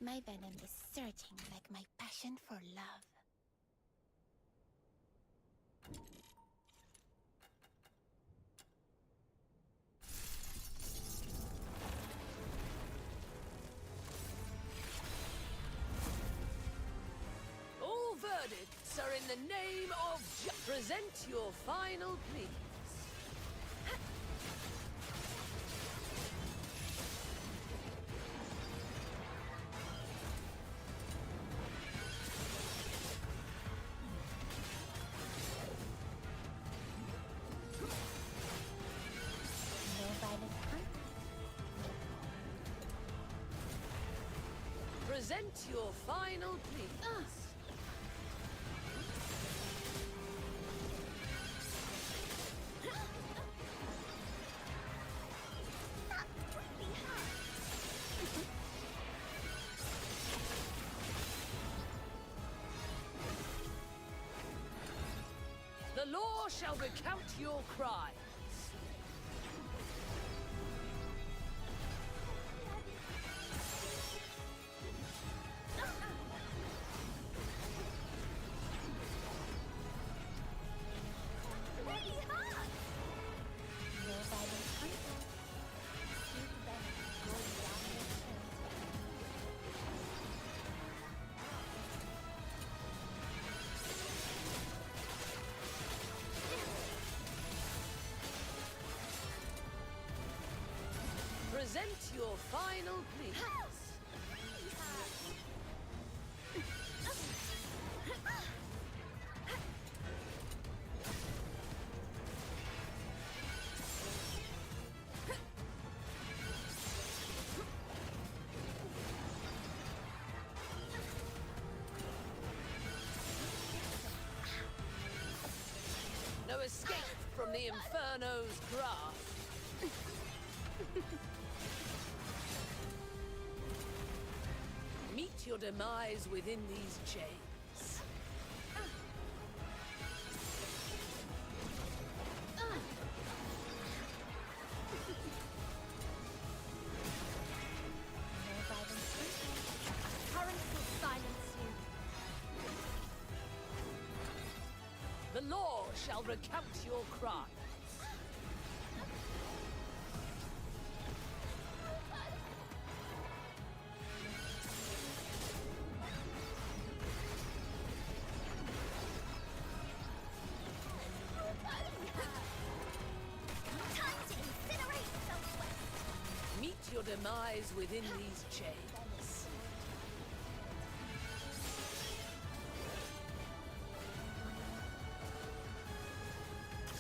My venom is surging like my passion for love. All verdicts are in the name of Present your final pleas. No violent hunt. Present your final pleas. The law shall recount your crimes. No violent hunt. Sweet venom going down your throat. Present your final pleas. No escape from the Inferno's grasp. Meet your demise within these chains. No violent hunt. Current will silence you. The law shall recount your crimes. Time to incinerate Southwest. Meet your demise within these chains.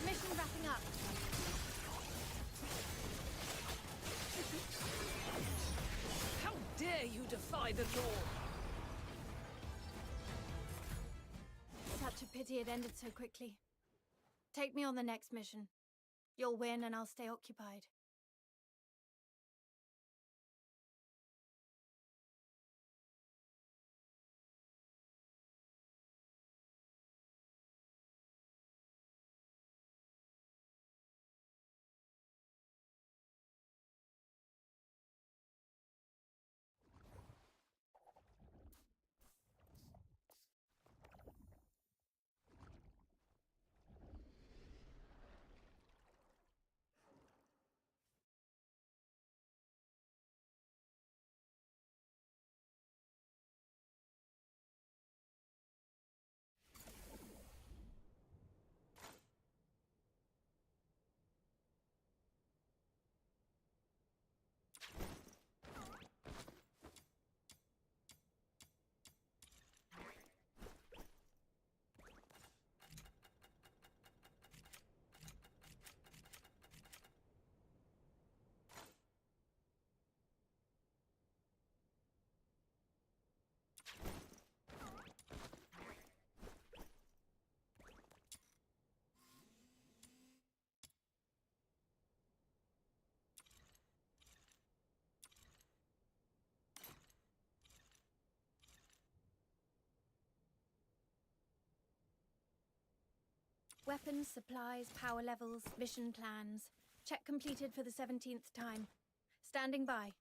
Mission wrapping up. How dare you defy the law? Such a pity it ended so quickly. Take me on the next mission. You'll win and I'll stay occupied. Weapons, supplies, power levels, mission plans. Check completed for the 17th time. Standing by.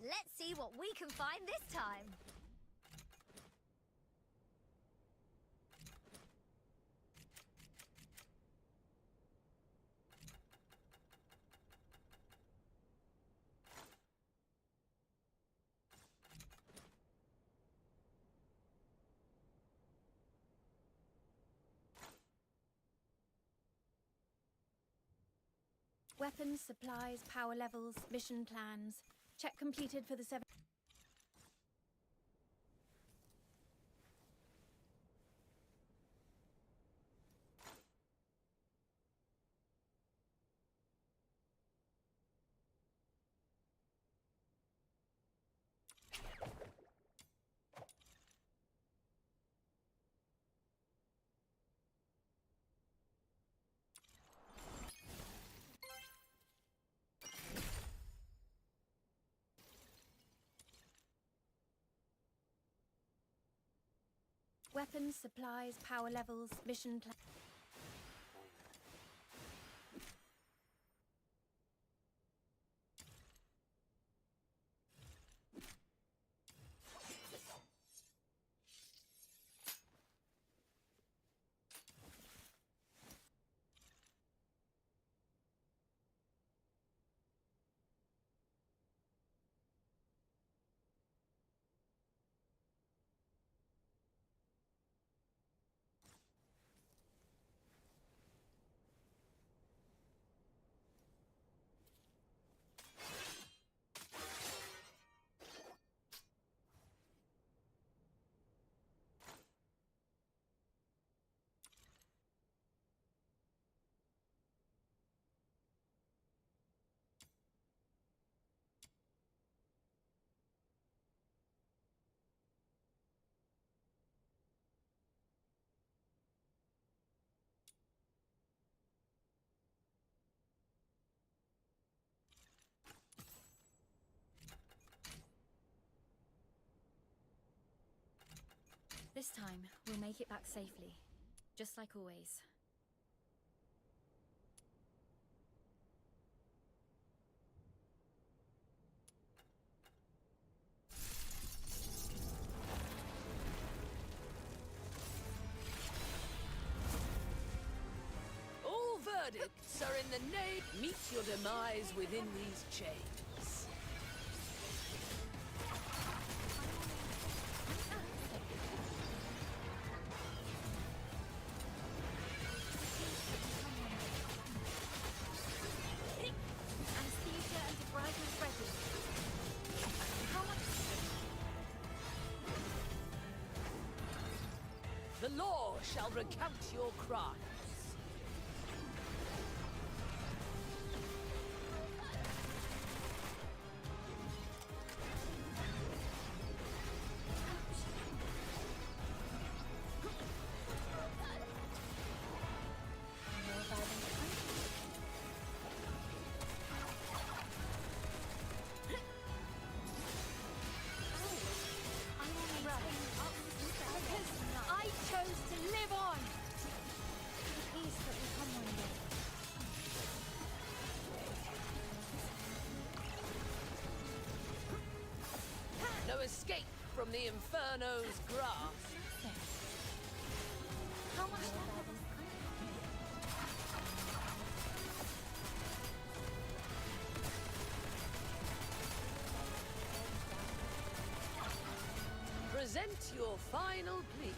Let's see what we can find this time. Weapons, supplies, power levels, mission plans. Check completed for the 7. Weapons, supplies, power levels, mission plan. This time, we'll make it back safely, just like always. All verdicts are in the name. Meet your demise within these chains. Anesthesia and debridement ready. How much? The law shall recount your crimes. I chose to live on. The peace that will come one day. No escape from the Inferno's grasp. How much? Present your final pleas.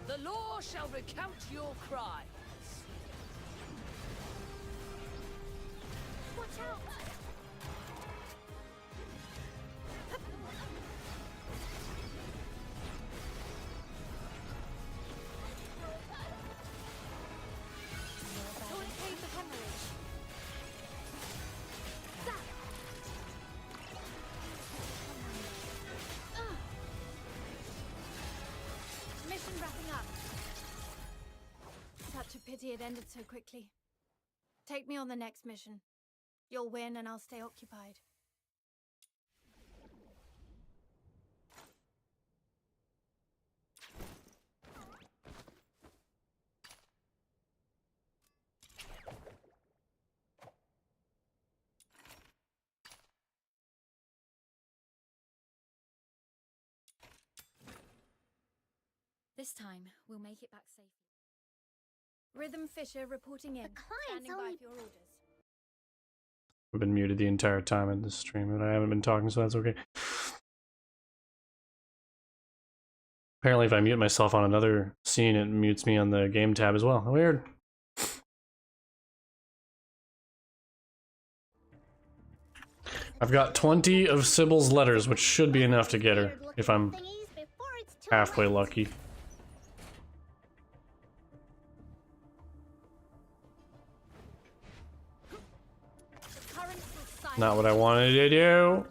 The law shall recount your crimes. Watch out! Tourniquet the hemorrhage. Zap! Mission wrapping up. pity it ended so quickly. Take me on the next mission. You'll win and I'll stay occupied. This time, we'll make it back safely. Rhythm Fisher reporting in. The client's Standing by only- for your orders. I've been muted the entire time in this stream, but I haven't been talking, so that's okay. Apparently, if I mute myself on another scene, it mutes me on the game tab as well. Weird. I've got 20 of Sybil's letters, which should be enough to get her, if I'm Thingies before it's too halfway late. lucky. The currents will silence. Not what I wanted to do.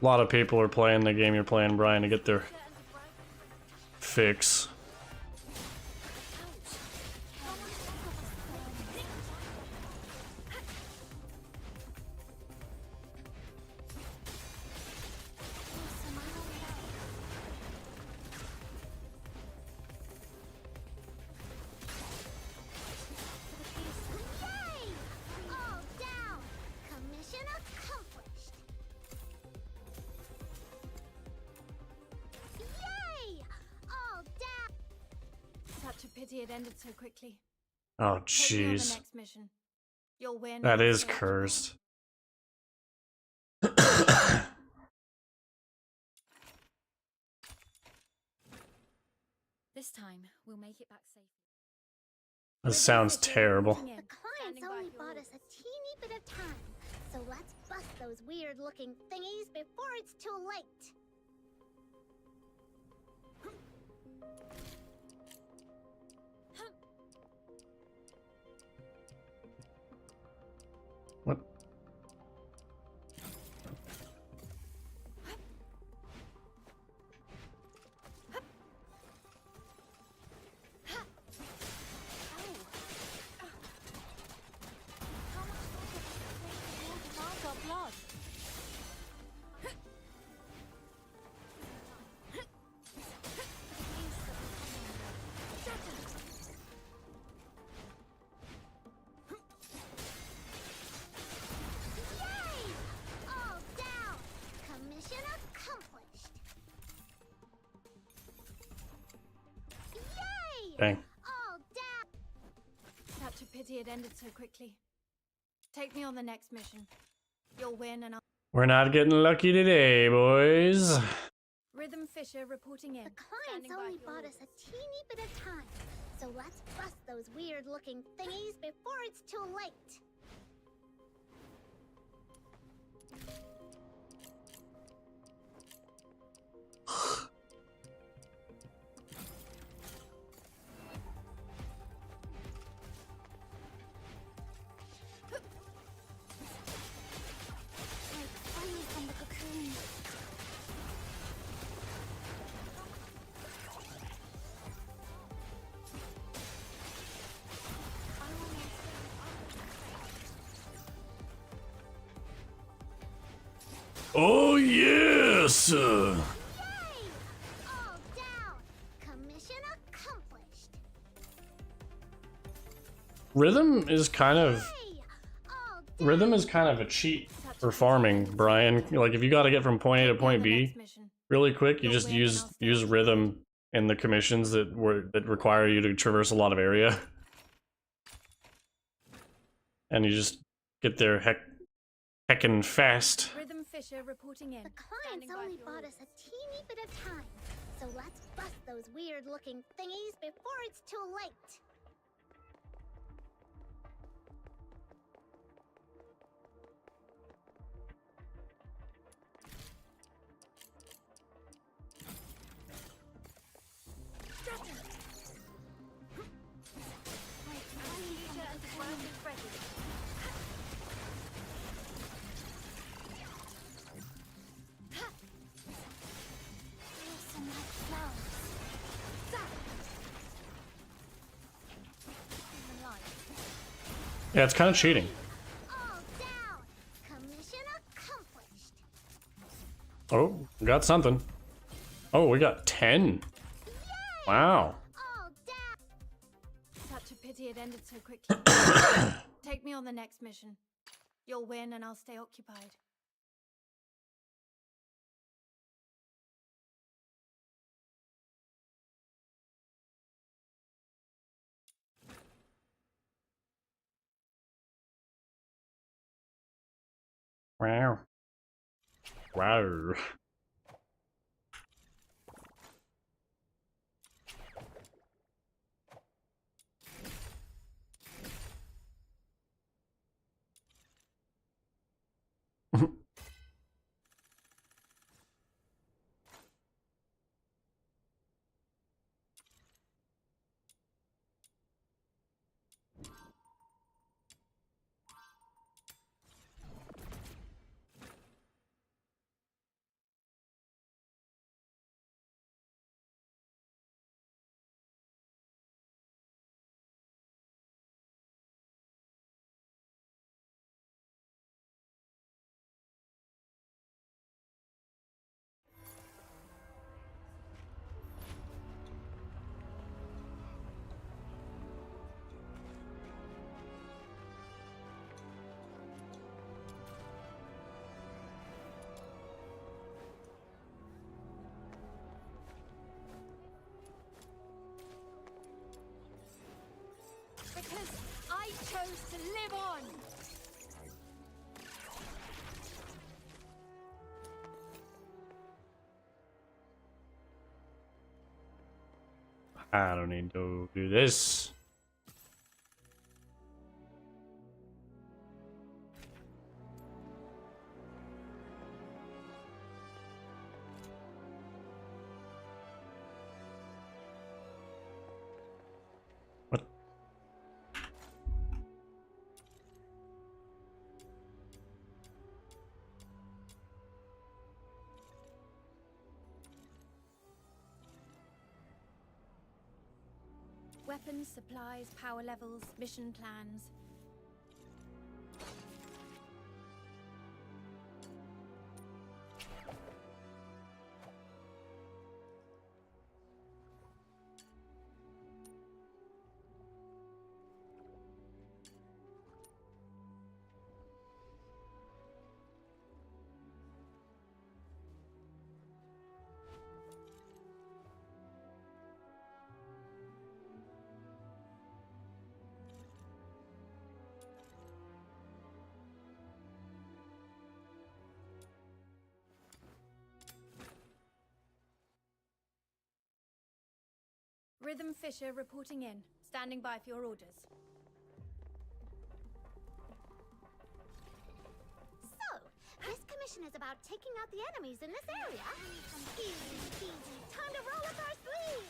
A lot of people are playing the game you're playing, Brian, to get their fix. Yay! All down. Commission accomplished. Yay! All down. Such a pity it ended so quickly. Oh, Take me on the jeez. next mission. You'll win. That and I'll is stay occupied. cursed. This time, we'll make it back safely. That sounds terrible. Reporting in. The client's Standing by only for your bought us orders. a teeny bit of time. So let's bust those weird looking thingies before it's too late. What? Yay! All down. Commission accomplished. Yay! Dang. All down. Such a pity it ended so quickly. Take me on the next mission. You'll win and I'll... We're not getting lucky today, boys. Rhythm Fisher reporting in. The client's Standing by only for your bought us a teeny bit of time. So let's bust those weird looking thingies before it's too late. Like fire from the cocoon. Oh, yes! Yay! All down. Commission accomplished. Rhythm is kind of... Yay! All down. Rhythm is kind of a cheat for farming, Brian. Like, if you gotta get from point A to Take me on point the B next mission. really quick, you You'll just win and use I'll stay use occupied. rhythm in the commissions that require you to traverse a lot of area. And you just get there heckin' fast. Rhythm Fisher reporting in. The client's Standing by only for your bought orders. us a teeny bit of time. So let's bust those weird looking thingies before it's too late. Yeah, it's kind of cheating. All down. Commission accomplished. Oh, got something. Oh, we got 10. Wow. All down. Such a pity it ended so quickly. Take me on the next mission. You'll win and I'll stay occupied. Wow. Wow. Because I chose to live on. I don't need to do this. What? Weapons, supplies, power levels, mission plans. Rhythm Fisher reporting in. Standing by for your orders. So, this commission is about taking out the enemies in this area. Easy peasy. Time to roll up our sleeves.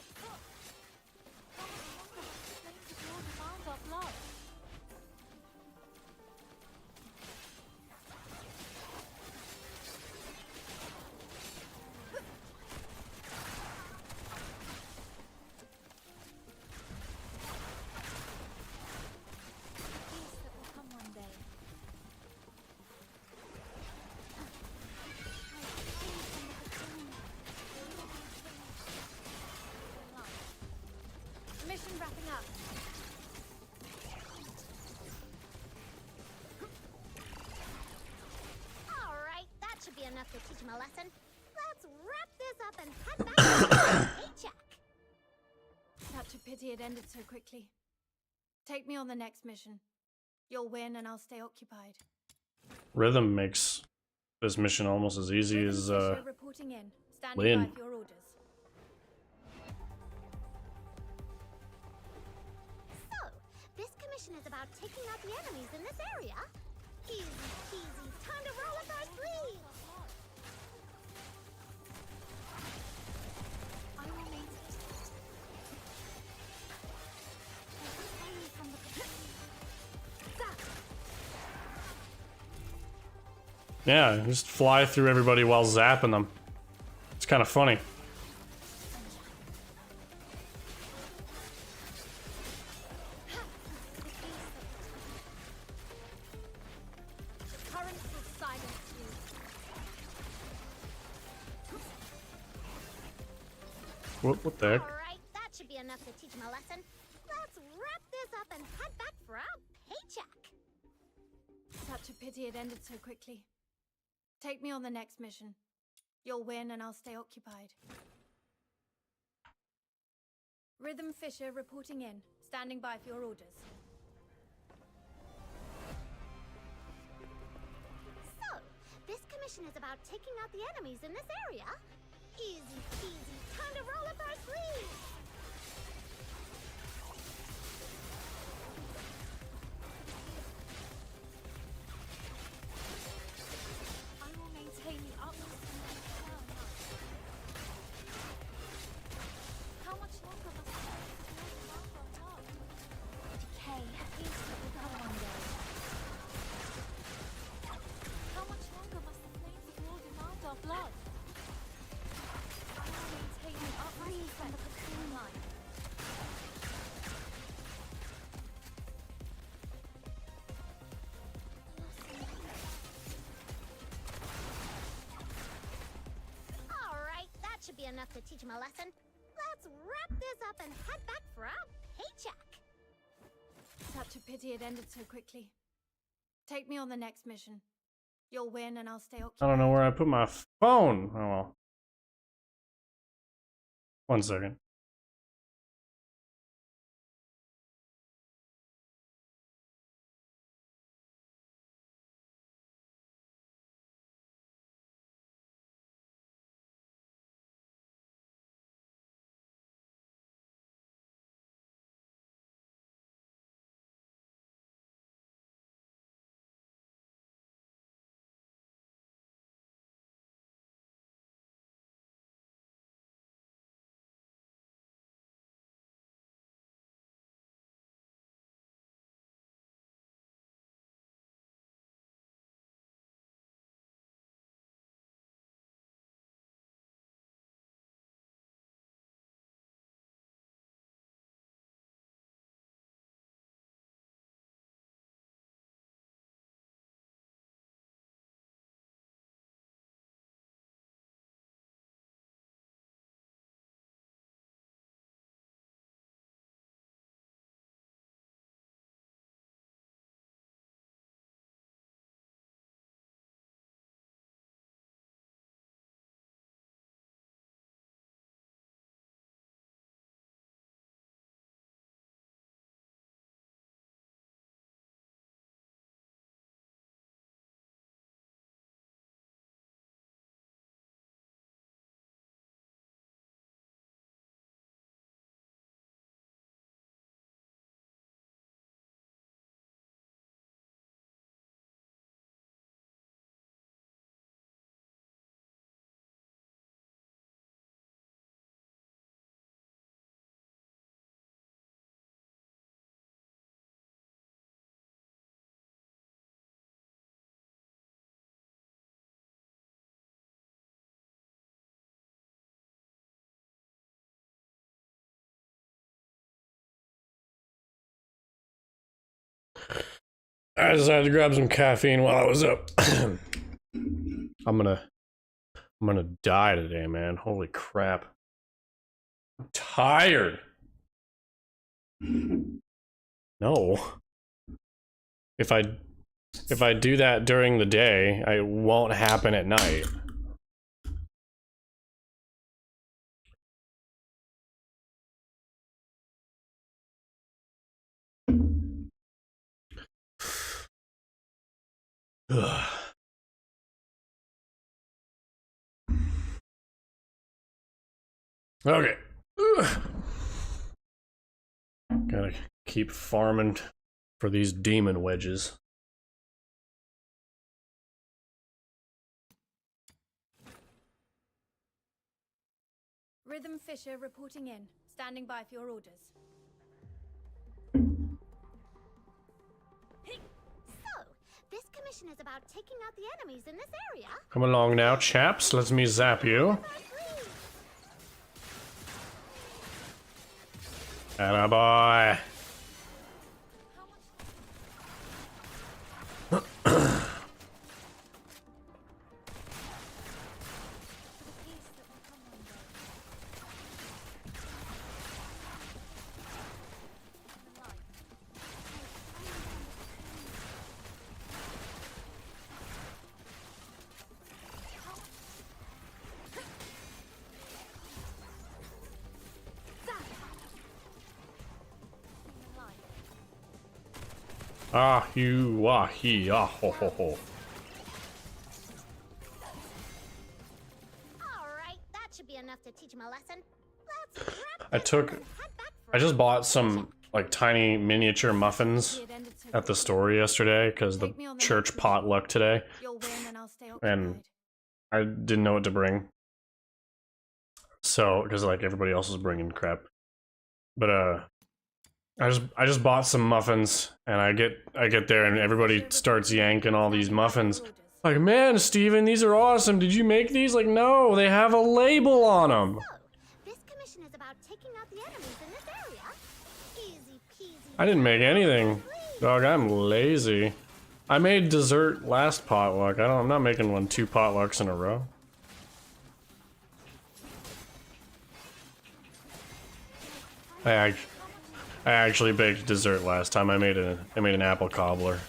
Mission wrapping up. All right, that should be enough to teach him a lesson. Let's wrap this up and head back to our paycheck. Such a pity it ended so quickly. Take me on the next mission. You'll win and I'll stay occupied. Rhythm makes this mission almost as easy as Fisher reporting in. Standing win. by for your orders. So, this commission is about taking out the enemies in this area. Easy peasy. Time to roll up our sleeves. I will meet it. yeah, just fly through everybody while zapping them. It's kind of funny. What the heck? Alright, that should be enough to teach him a lesson. Let's wrap this up and head back for our paycheck. Such a pity it ended so quickly. Take me on the next mission. You'll win and I'll stay occupied. Rhythm Fisher reporting in. Standing by for your orders. So, this commission is about taking out the enemies in this area. Easy peasy, time to roll up our sleeves. I will maintain the utmost amount of power. How much longer must I decay appears to be gone one day. How much longer must the flames of war demand our blood? I will maintain the utmost from the cocoon line. Alright, that should be enough to teach him a lesson. Let's wrap this up and head back for our paycheck. Such a pity it ended so quickly. Take me on the next mission. You'll win and I'll stay occupied. I don't know where I put my phone. Oh well. 1 second. I decided to grab some caffeine while I was up. I'm gonna die today, man. Holy crap. I'm tired. No. If I do that during the day, it won't happen at night. Okay. Gotta keep farming for these demon wedges. Rhythm Fisher reporting in. Standing by for your orders. So, this commission is about taking out the enemies in this area. Come along now, chaps. Let me zap you. Attaboy. Ah, you, wah, he, ah, ho, ho, ho. Alright, that should be enough to teach him a lesson. Let's wrap I this took, up and head back for I just our bought some like tiny miniature muffins at the store yesterday because the church potluck today, You'll win and I'll stay and occupied. I didn't know what to bring. So, because like everybody else was bringing crap, but I just bought some muffins, and I get there and everybody starts yanking all these muffins. Like, man, Steven, these are awesome. Did you make these? Like, no, they have a label on them. So, this commission is about taking out the enemies in this area. Easy peasy. I didn't make anything. Dog, I'm lazy. I made dessert last potluck. I'm not making 2 potlucks in a row. I actually baked dessert last time. I made an apple cobbler.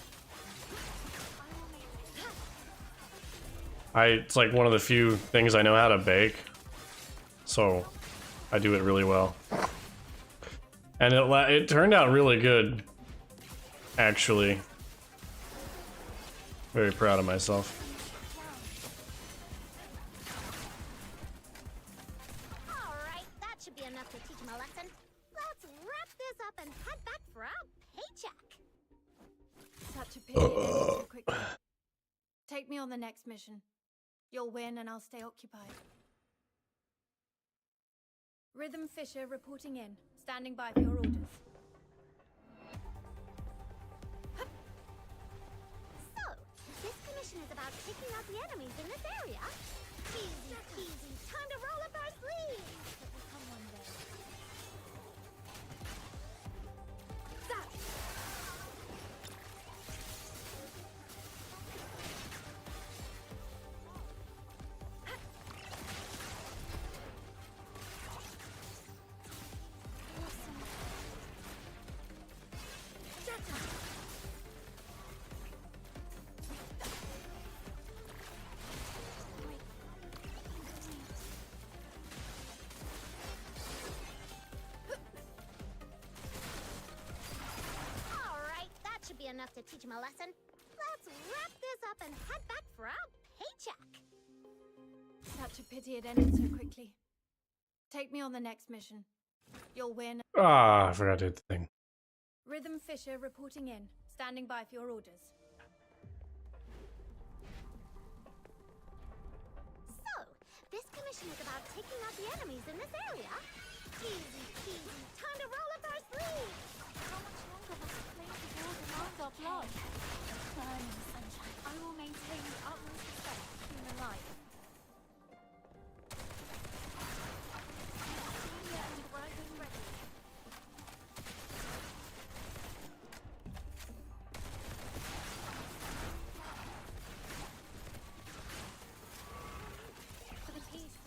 It's like one of the few things I know how to bake, so I do it really well. And it turned out really good, actually. Very proud of myself. Alright, that should be enough to teach him a lesson. Let's wrap this up and head back for our paycheck. Such a pity it ended so quickly. Take me on the next mission. You'll win and I'll stay occupied. Rhythm Fisher reporting in. Standing by for your orders. So, this commission is about taking out the enemies in this area. Easy peasy, time to roll up our sleeves. It will come one day. Alright, that should be enough to teach him a lesson. Let's wrap this up and head back for our paycheck. Such a pity it ended so quickly. Take me on the next mission. You'll win. Ah, I forgot to hit the thing. Rhythm Fisher reporting in. Standing by for your orders. So, this commission is about taking out the enemies in this area. Easy peasy, time to roll up our sleeves. How much longer must the flames of war demand our blood? Burning sunshine. I will maintain the utmost respect for human life. Senior and rising ready. For the peace.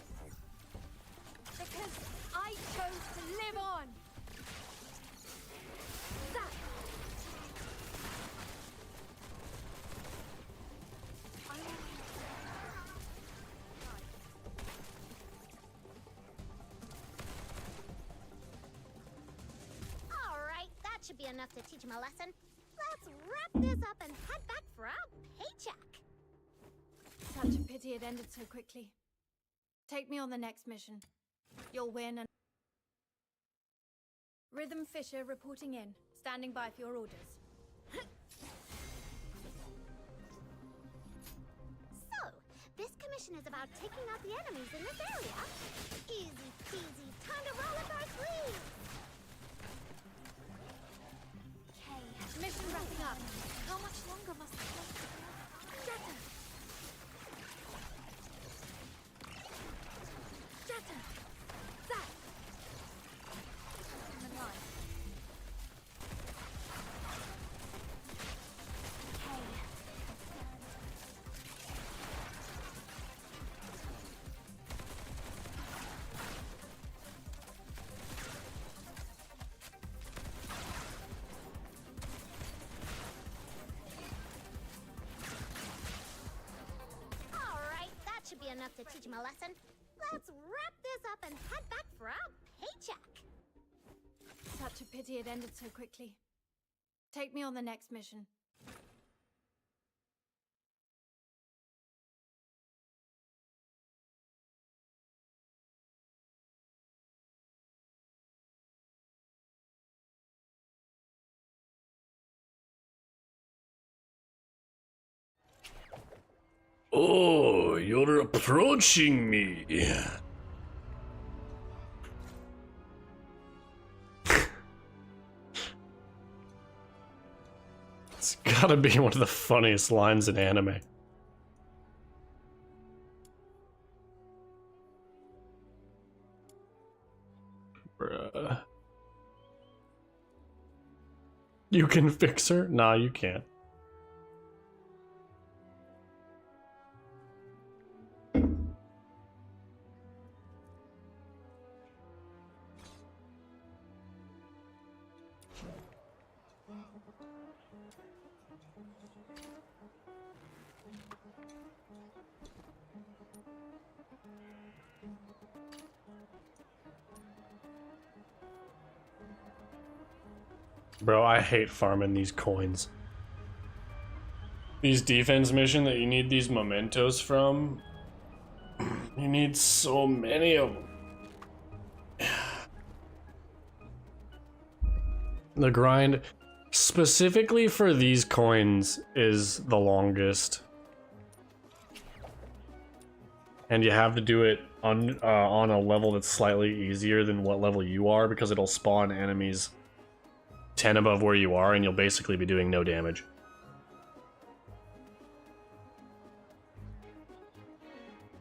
Because I chose to live on. That. I will. Alright, that should be enough to teach him a lesson. Let's wrap this up and head back for our paycheck. Such a pity it ended so quickly. Take me on the next mission. You'll win and... Rhythm Fisher reporting in. Standing by for your orders. So, this commission is about taking out the enemies in this area. Easy peasy, time to roll up our sleeves. Okay, mission wrapping up. How much longer must the flames of war... Shatter! Shatter! That! In the line. Okay. Alright, that should be enough to teach him a lesson. Let's wrap this up and head back for our paycheck. Such a pity it ended so quickly. Take me on the next mission. Oh, you're approaching me. It's gotta be one of the funniest lines in anime. Bruh. You can fix her? Nah, you can't. Bro, I hate farming these coins. These defense mission that you need these mementos from. You need so many of them. The grind, specifically for these coins, is the longest. And you have to do it on a level that's slightly easier than what level you are, because it'll spawn enemies 10 above where you are, and you'll basically be doing no damage.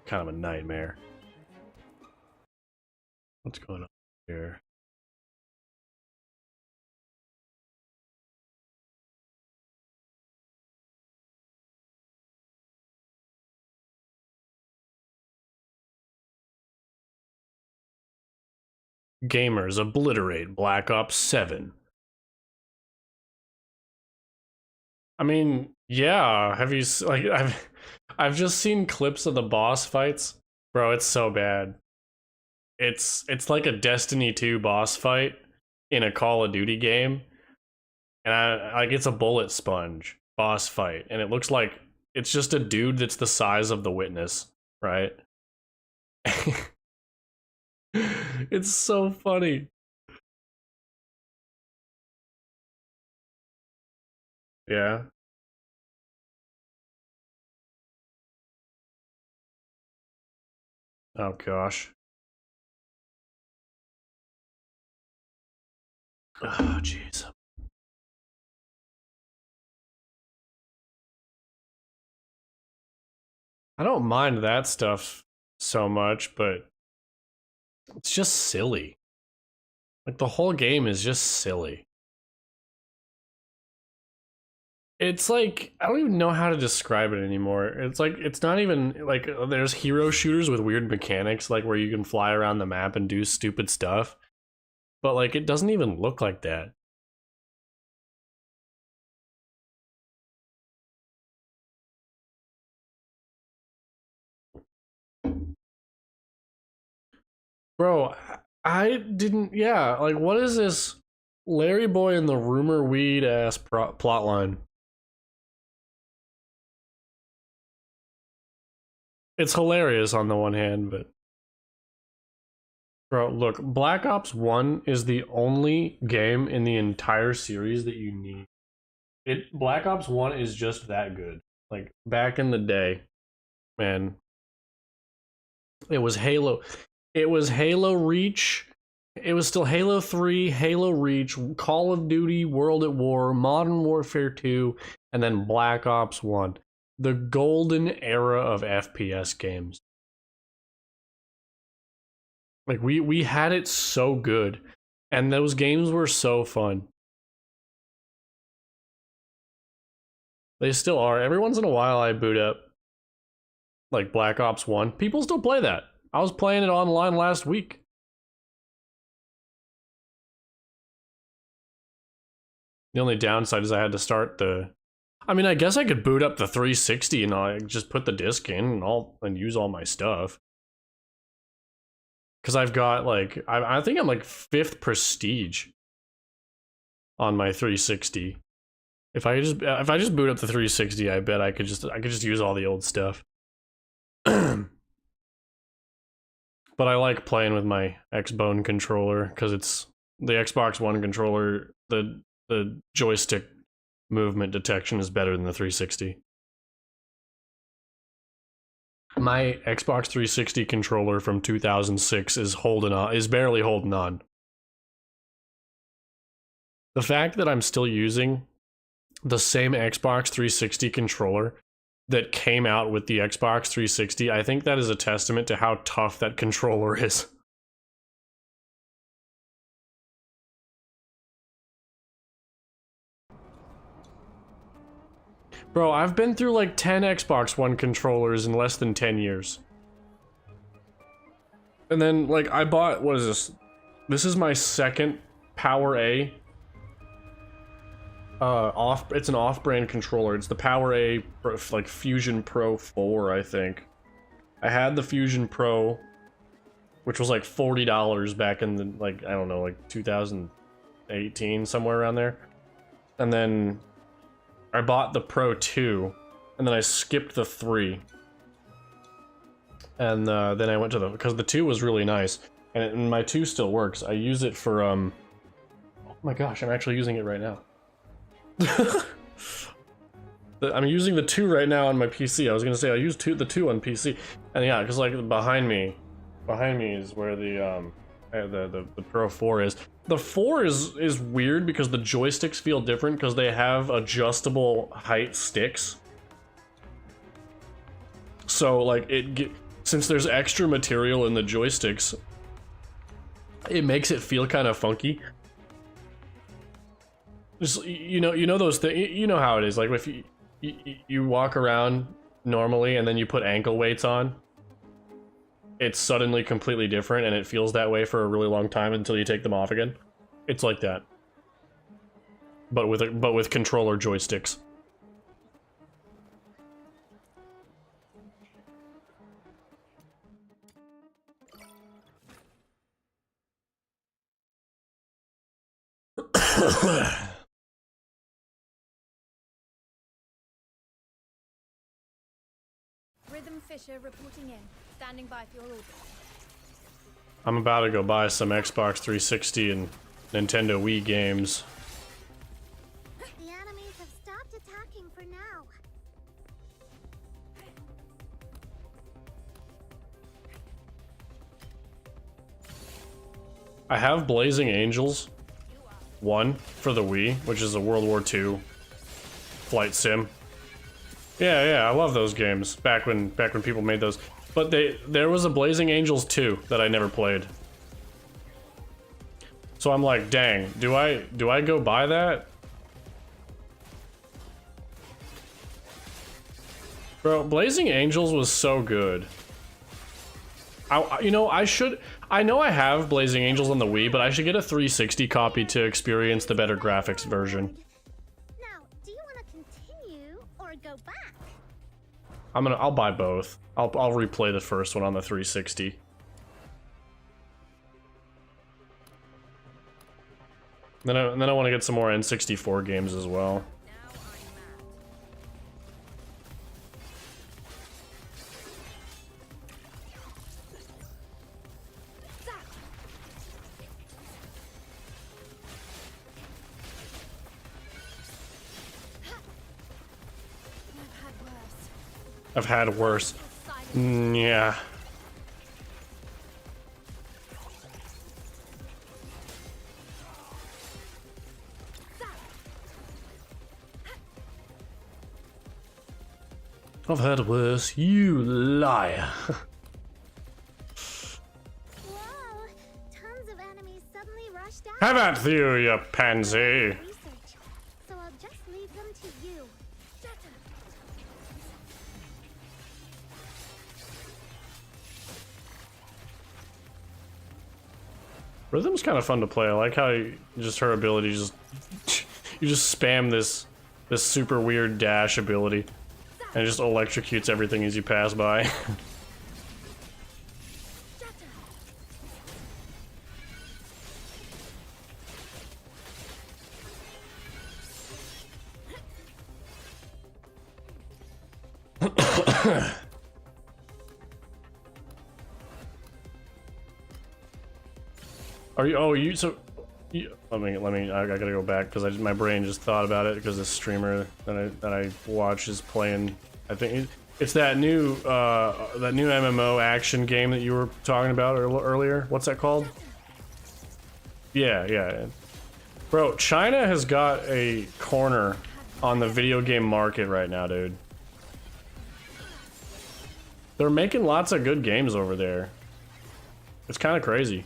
Kind of a nightmare. What's going on here? Gamers obliterate Black Ops 7. I mean, yeah, have you like I've just seen clips of the boss fights. Bro, it's so bad. It's like a Destiny 2 boss fight in a Call of Duty game. And like it's a bullet sponge boss fight, and it looks like it's just a dude that's the size of the Witness, right? It's so funny. Yeah. Oh gosh. Oh jeez. I don't mind that stuff so much, but it's just silly. Like the whole game is just silly. It's like, I don't even know how to describe it anymore. It's like, it's not even like, there's hero shooters with weird mechanics, like where you can fly around the map and do stupid stuff. But like, it doesn't even look like that. Bro, I didn't, yeah, like what is this Larry Boy and the Rumor Weed ass plotline? It's hilarious on the one hand, but bro, look, Black Ops 1 is the only game in the entire series that you need. Black Ops 1 is just that good. Like back in the day, man. It was Halo. It was Halo Reach. It was still Halo 3, Halo Reach, Call of Duty, World at War, Modern Warfare 2, and then Black Ops 1. The golden era of FPS games. Like we had it so good, and those games were so fun. They still are. Every once in a while I boot up like Black Ops 1. People still play that. I was playing it online last week. The only downside is I had to start the... I mean, I guess I could boot up the 360 and I just put the disc in and use all my stuff. Because I've got like, I think I'm like 5th prestige on my 360. If I just boot up the 360, I bet I could just use all the old stuff. But I like playing with my Xbone controller because it's the Xbox One controller. The joystick movement detection is better than the 360. My Xbox 360 controller from 2006 is barely holding on. The fact that I'm still using the same Xbox 360 controller that came out with the Xbox 360, I think that is a testament to how tough that controller is. Bro, I've been through like 10 Xbox One controllers in less than 10 years. And then, like, I bought, what is this? This is my second Power A. It's an off-brand controller. It's the Power A, like, Fusion Pro 4, I think. I had the Fusion Pro, which was like $40 back in the, like, I don't know, like 2018, somewhere around there. And then I bought the Pro 2, and then I skipped the 3. And then I went to because the 2 was really nice, and my 2 still works. I use it for, oh my gosh, I'm actually using it right now. I'm using the 2 right now on my PC. I was gonna say I use the 2 on PC, and yeah, because like behind me is where the Pro 4 is. The 4 is weird because the joysticks feel different because they have adjustable height sticks. So like since there's extra material in the joysticks, it makes it feel kind of funky. Just, you know those things, you know how it is, like if you walk around normally and then you put ankle weights on, it's suddenly completely different and it feels that way for a really long time until you take them off again. It's like that, but with controller joysticks. Rhythm Fisher reporting in. Standing by for your order. I'm about to go buy some Xbox 360 and Nintendo Wii games. The enemies have stopped attacking for now. I have Blazing Angels 1 for the Wii, which is a World War II flight sim. Yeah, I love those games back when people made those. But there was a Blazing Angels 2 that I never played. So I'm like, dang, do I go buy that? Bro, Blazing Angels was so good. I know I have Blazing Angels on the Wii, but I should get a 360 copy to experience the better graphics version. Now, do you want to continue or go back? I'll buy both. I'll replay the first one on the 360. Then I want to get some more N64 games as well. I've had worse. Yeah. I've had worse. You liar. Whoa! Tons of enemies suddenly rushed out. How about you pansy? Research, so I'll just leave them to you. Rhythm's kind of fun to play. I like how her ability you just spam this super weird dash ability, and it just electrocutes everything as you pass by. Are you? Oh, you. So, let me. I gotta go back because my brain just thought about it because the streamer that I watch is playing. I think it's that new MMO action game that you were talking about earlier. What's that called? Yeah. Bro, China has got a corner on the video game market right now, dude. They're making lots of good games over there. It's kind of crazy.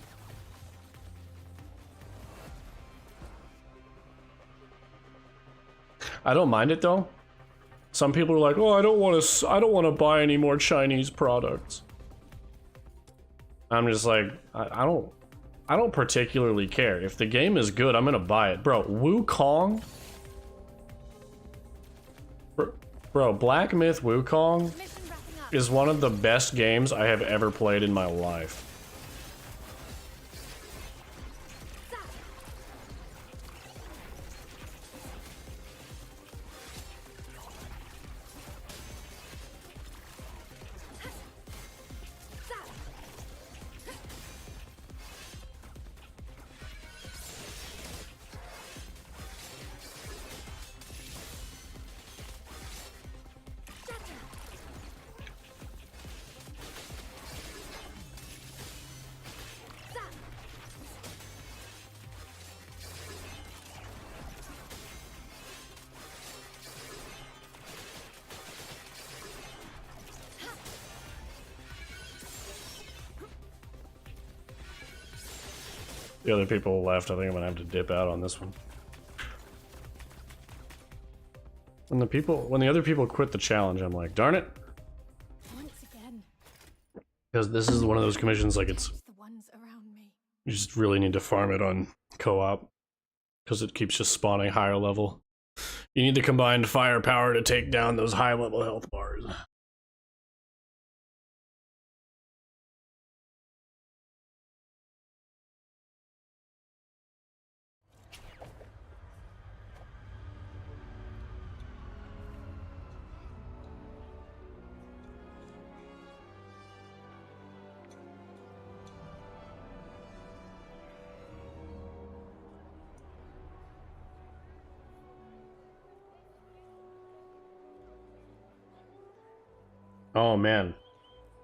I don't mind it though. Some people are like, "Oh, I don't want to buy any more Chinese products." I'm just like, I don't particularly care. If the game is good, I'm gonna buy it. Bro, Wukong? Bro, Black Myth Wukong is one of the best games I have ever played in my life. The other people left. I think I'm gonna have to dip out on this one. When the other people quit the challenge, I'm like, darn it. Once again, Because this is one of those commissions, like the ones around me. you just really need to farm it on co-op. Because it keeps just spawning higher level. You need the combined firepower to take down those high level health bars. Oh man,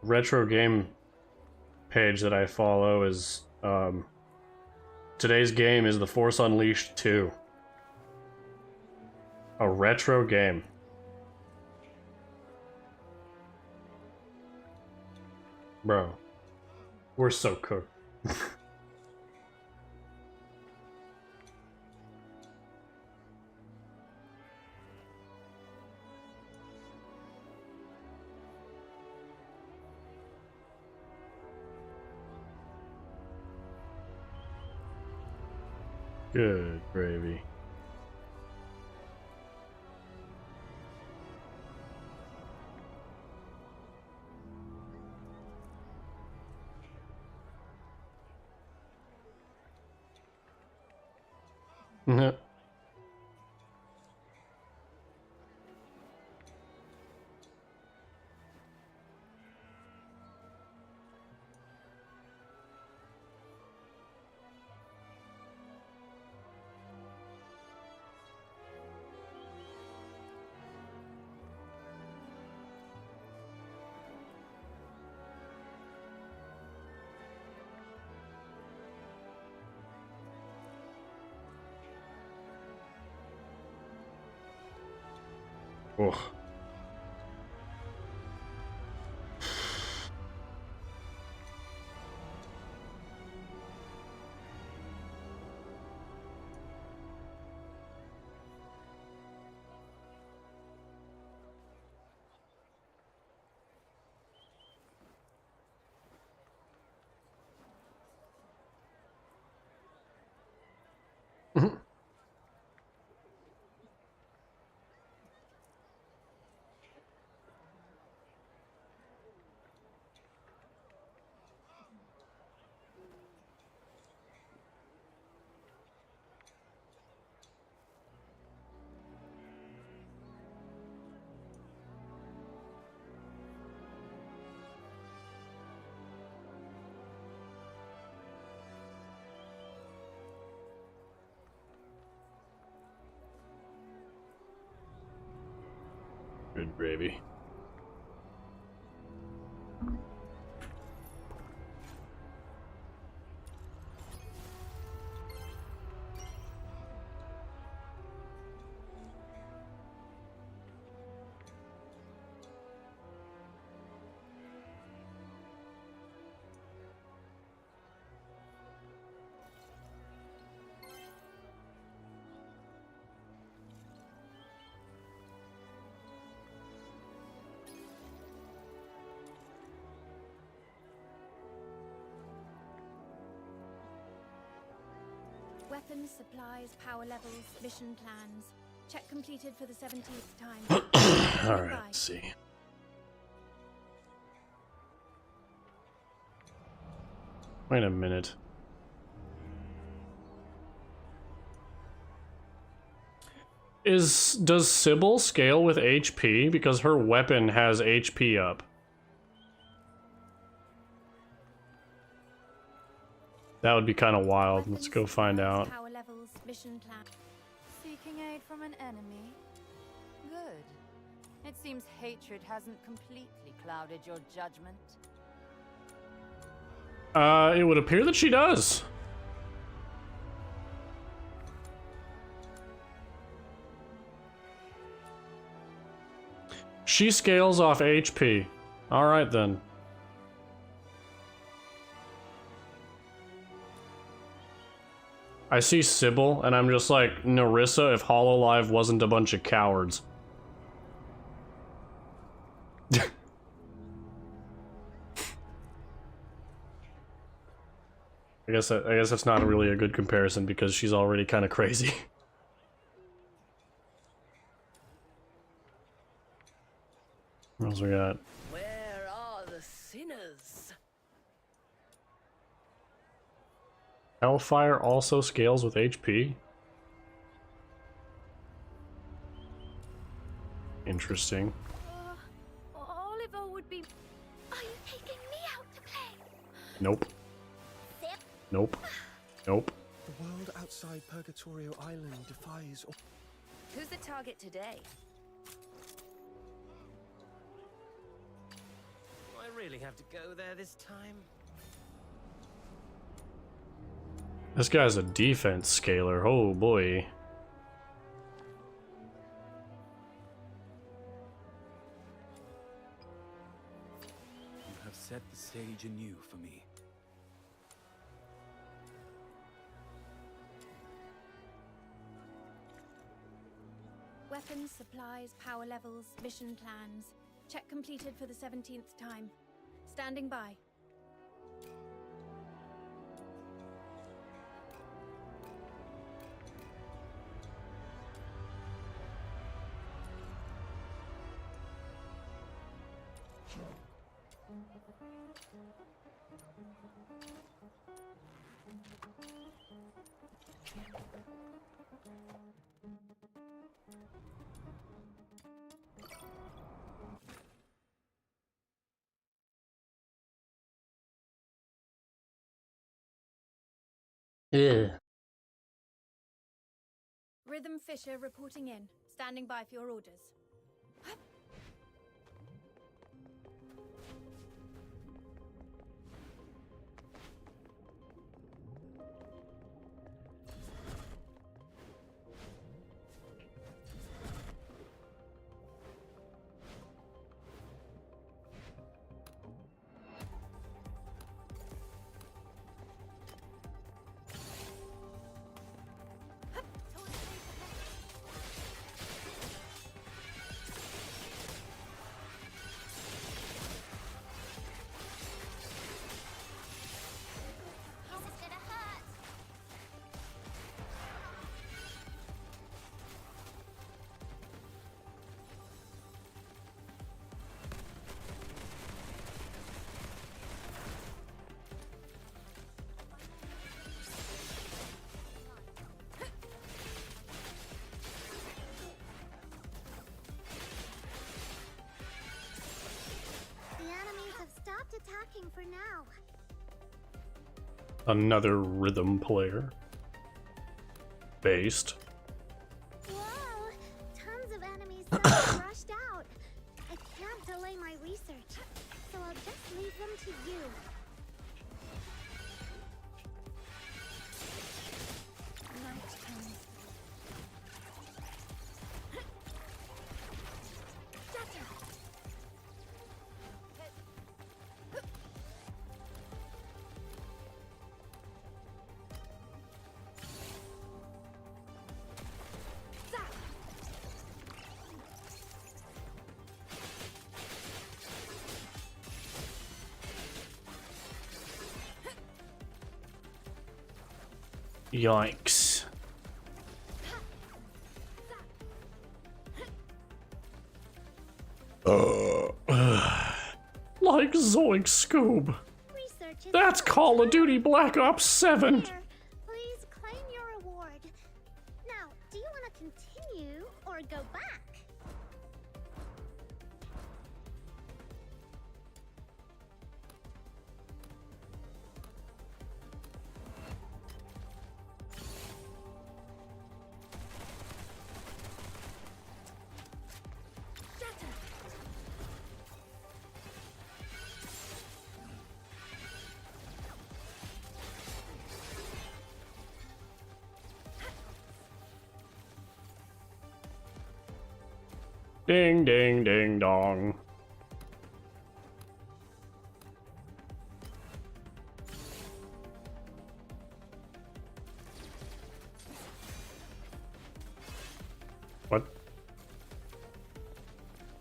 retro game page that I follow is today's game is The Force Unleashed 2. A retro game. Bro, we're so cooked. Good gravy. Ugh. Good gravy. Weapons, supplies, power levels, mission plans. Check completed for the 17th time. Alright, let's see. Wait a minute. Does Sybil scale with HP? Because her weapon has HP up. That would be kind of wild. Let's go find out. Power levels, mission plan. Seeking aid from an enemy? Good. It seems hatred hasn't completely clouded your judgment. It would appear that she does. She scales off HP. Alright then. I see Sybil, and I'm just like, Narissa if Hololive wasn't a bunch of cowards. I guess that's not really a good comparison because she's already kind of crazy. What else we got? Where are the sinners? Hellfire also scales with HP. Interesting. Oliver would be... Are you taking me out to play? Nope. Zip. Nope. Nope. The world outside Purgatorio Island defies... Who's the target today? Do I really have to go there this time? This guy's a defense scaler. Oh boy. You have set the stage anew for me. Weapons, supplies, power levels, mission plans. Check completed for the 17th time. Standing by. Yeah. Rhythm Fisher reporting in. Standing by for your orders. This is gonna hurt. The enemies have stopped attacking for now. Another rhythm player. Based. Whoa! Tons of enemies that rushed out. leave them to you. Night comes. Yikes. Like Zoic Scoob. Research is That's Call of Duty Black Ops 7. Here, please claim your reward. Now, do you want to continue or go back? Ding, ding, ding, dong. What?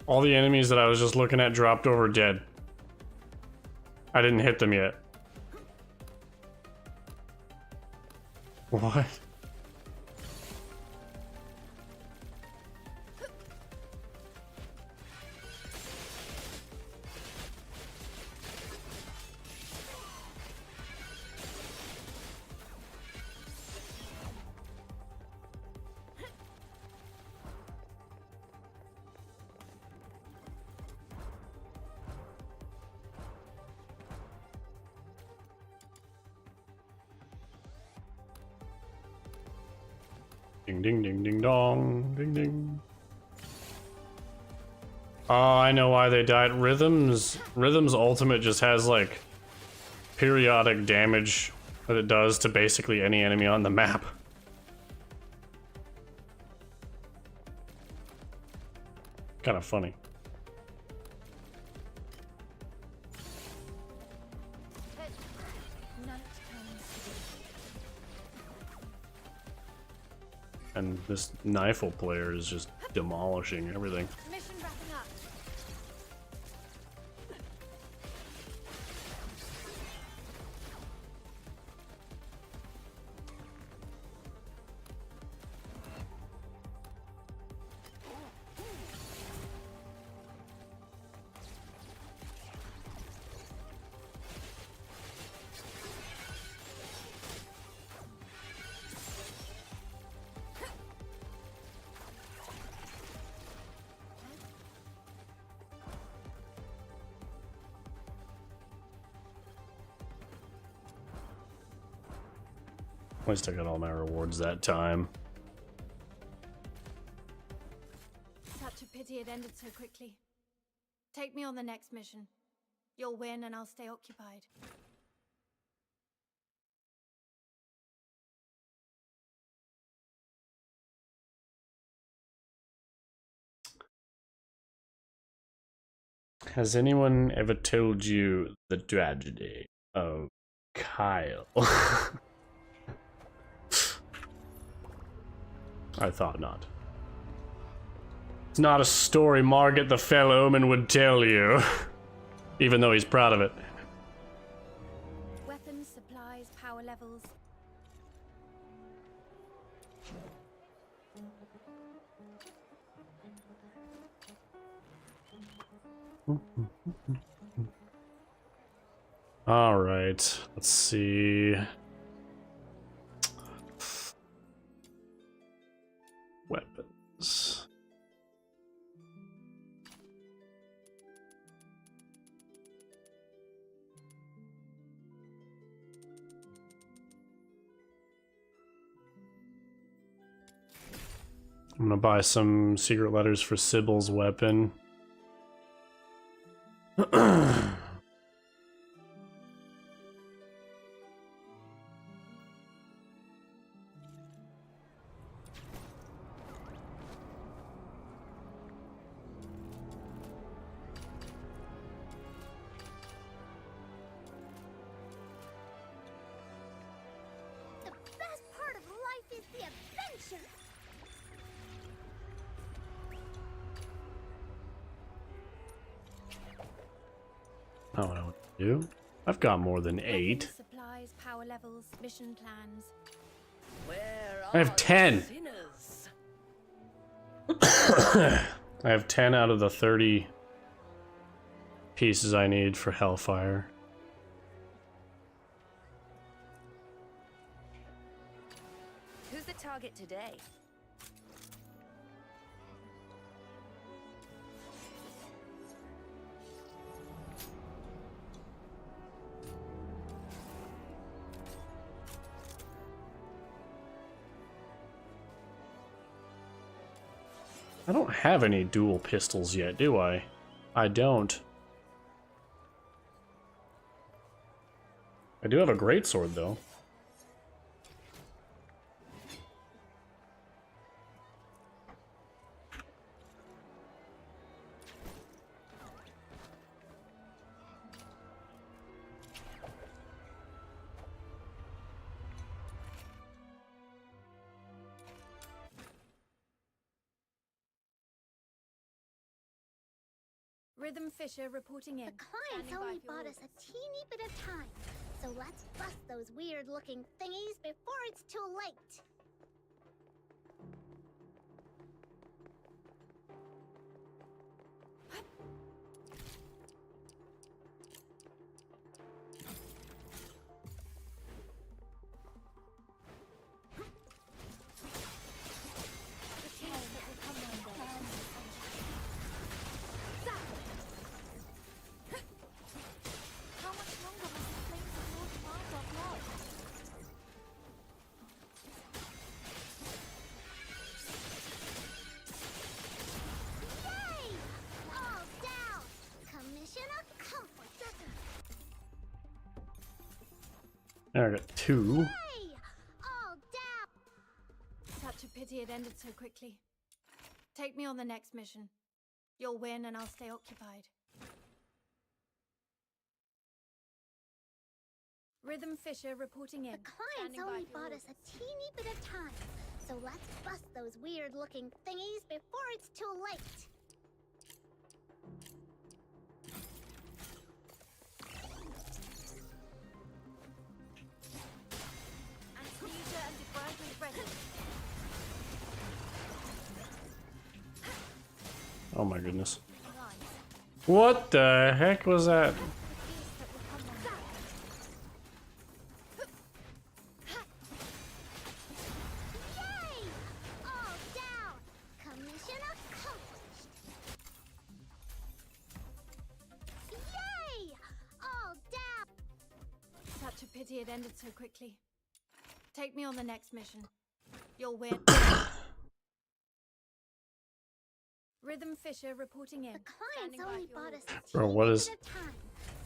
All the enemies that I was just looking at dropped over dead. I didn't hit them yet. What? Ding, ding, ding, ding, dong, ding, ding. Oh, I know why they died. Rhythm's ultimate just has like periodic damage that it does to basically any enemy on the map. Kind of funny. Night comes. And this Knifle player is just demolishing everything. Mission wrapping up. At least I got all my rewards that time. Such a pity it ended so quickly. Take me on the next mission. You'll win and I'll stay occupied. Has anyone ever told you the tragedy of Kyle? I thought not. It's not a story Margaret the Fell Omen would tell you, even though he's proud of it. Weapons, supplies, power levels. All right, let's see. Weapons. I'm gonna buy some secret letters for Sybil's weapon. Not what I want to do. I've got more than 8. Supplies, power levels, mission plans. Where I have are 10. the sinners? I have 10 out of the 30 pieces I need for Hellfire. Who's the target today? I don't have any dual pistols yet, do I? I don't. I do have a greatsword, though. Rhythm Fisher reporting in. The clients Standing by only for your bought us orders. a teeny bit of time, so let's bust those weird-looking thingies before it's too late. The tears that will come one day. How much longer must the flames of war demand our blood? Yay! All down! Commission accomplished! There, I got 2. Yay! All down! Such a pity it ended so quickly. Take me on the next mission. You'll win and I'll stay occupied. Rhythm Fisher reporting in. The clients Standing by only for your bought us a teeny bit of time, so let's bust those weird-looking thingies before it's too late. Anesthesia and debrider's ready. Oh my goodness. Right. What the heck was that? The peace that will come one day. Yay! All down! Commission accomplished! Yay! All down! Such a pity it ended so quickly. Take me on the next mission. You'll win. Rhythm Fisher reporting in. The clients Standing by only for your bought orders. us a Bro, teeny what bit is- of time,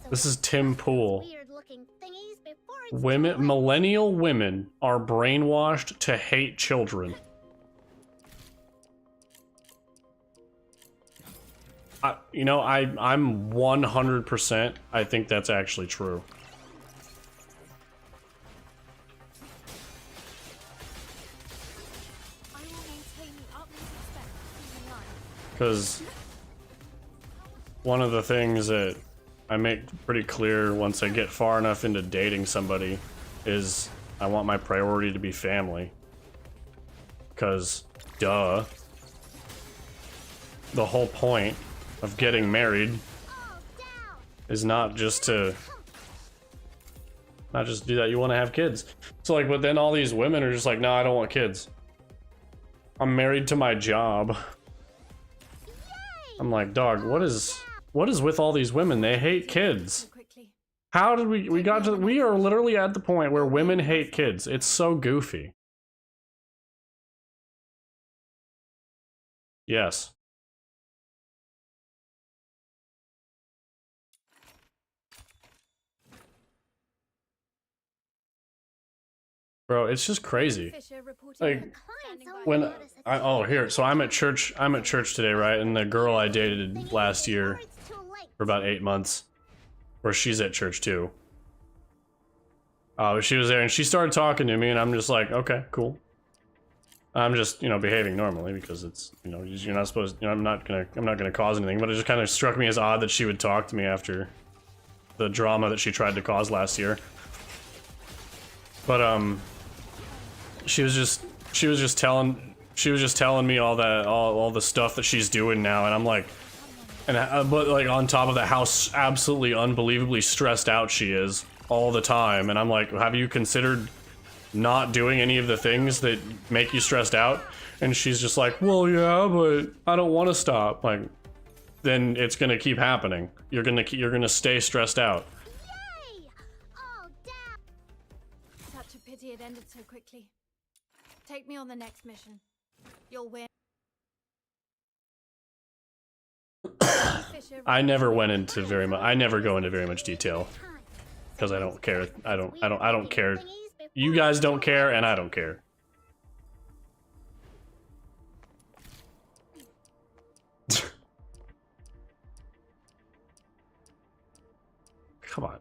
so This is let's Tim bust those Pool. weird-looking thingies before it's too Women, late. millennial women are brainwashed to hate children. I'm 100%. I think that's actually true. I will maintain the utmost respect for human life. Because one of the things that I make pretty clear once I get far enough into dating somebody is I want my priority to be family. Because, duh. The whole point of getting married All down! is not just to do that. You want to have kids. So like, but then all these women are just like, no, I don't want kids. I'm married to my job. I'm like, dog, what is with all these women? They hate kids. So quickly. How did we got to, we are literally at the point where women hate kids. It's so goofy. Yes. Bro, it's just crazy. Fisher reporting Like, in. Clients Standing only by When for your bought orders. us a oh, teeny here, bit so of I'm time, at church today, right? And the girl I dated last year before it's too late. for about 8 months, or she's at church too. She was there and she started talking to me and I'm just like, okay, cool. I'm just, behaving normally because it's, you're not supposed, I'm not gonna cause anything, but it just kind of struck me as odd that she would talk to me after the drama that she tried to cause last year. But she was just telling me all the stuff that she's doing now, and I'm like, but like on top of that, how absolutely unbelievably stressed out she is all the time, and I'm like, have you considered not doing any of the things that make you stressed out? And she's just like, well, yeah, but I don't want to stop. Like, then it's gonna keep happening. You're gonna stay stressed out. Yay! All down. Such a pity it ended so quickly. Take me on the next mission. You'll win. I never went into very much. I never go into very much detail because I don't care. I don't care. You guys don't care, and I don't care. Come on.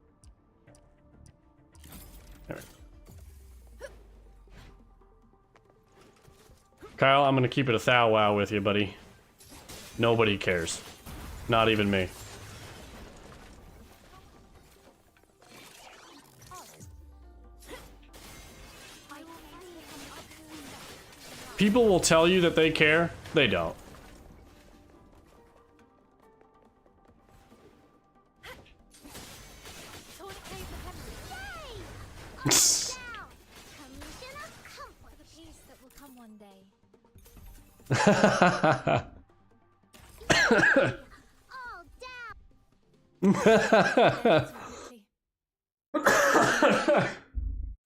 There. Kyle, I'm gonna keep it a thou wow with you, buddy. Nobody cares. Not even me. People will tell you that they care. They don't.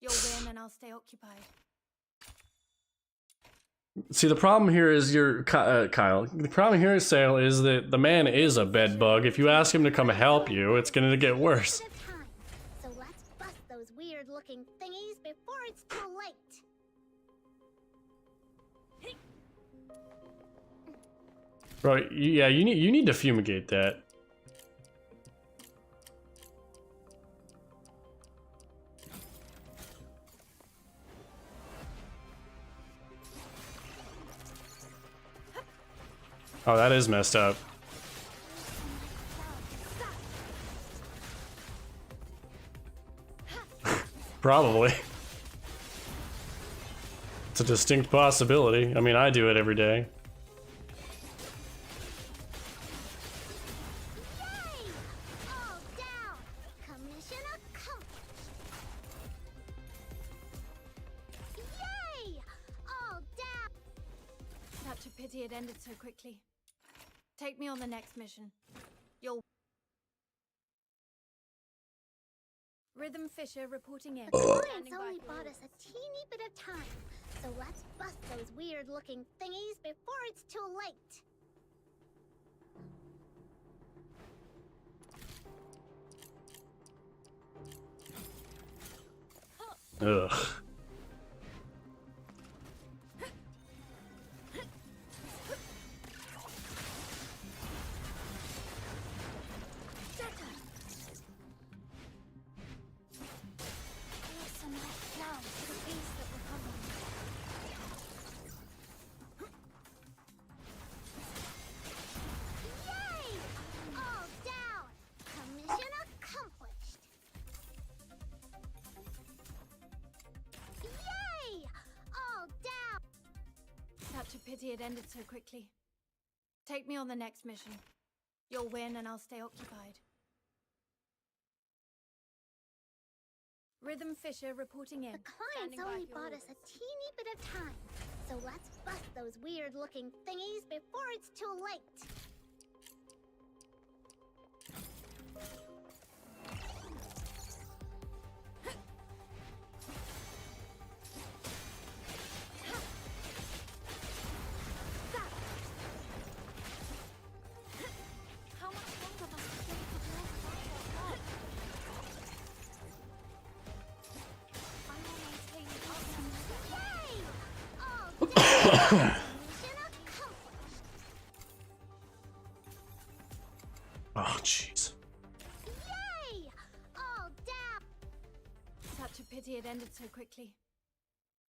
You'll win and I'll stay occupied. See, the problem here is Kyle. The problem here, Sale, is that the man is a bed bug. If you ask him to come help you, it's gonna get worse. So let's bust those weird-looking thingies before it's too late. Bro, yeah, you need to fumigate that. Oh, that is messed up. Probably. It's a distinct possibility. I mean, I do it every day. It ended so quickly. Take me on the next mission. You'll... Rhythm Fisher reporting in. Clients only bought us a teeny bit of time, so let's bust those weird-looking thingies before it's too late. Ugh. Such a pity it ended so quickly. Take me on the next mission. You'll win and I'll stay occupied. Rhythm Fisher reporting in. The clients only bought us a teeny bit of time, so let's bust those weird-looking thingies before it's too late. Oh, jeez. Yay! All down. Such a pity it ended so quickly.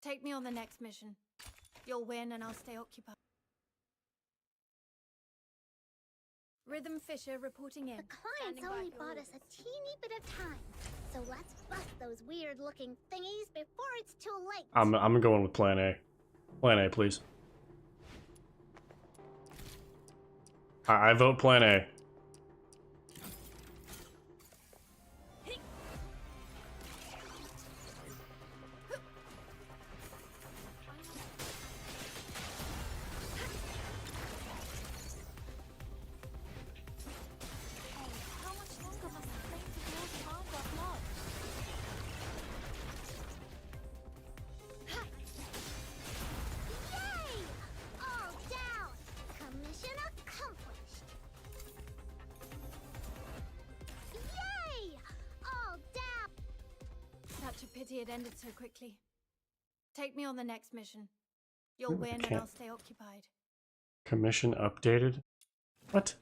Take me on the next mission. You'll win and I'll stay occupied. Rhythm Fisher reporting in. The clients Standing by only for bought orders. us a teeny bit of time, so let's bust those weird-looking thingies before it's too late. I'm going with Plan A. Plan A, please. I vote Plan A. How much longer must the flames of war demand our blood? Yay! All down! Commission accomplished! Yay! All down! Such a pity it ended so quickly. Take me on the next mission. You'll win and I'll stay occupied. Commission updated? What?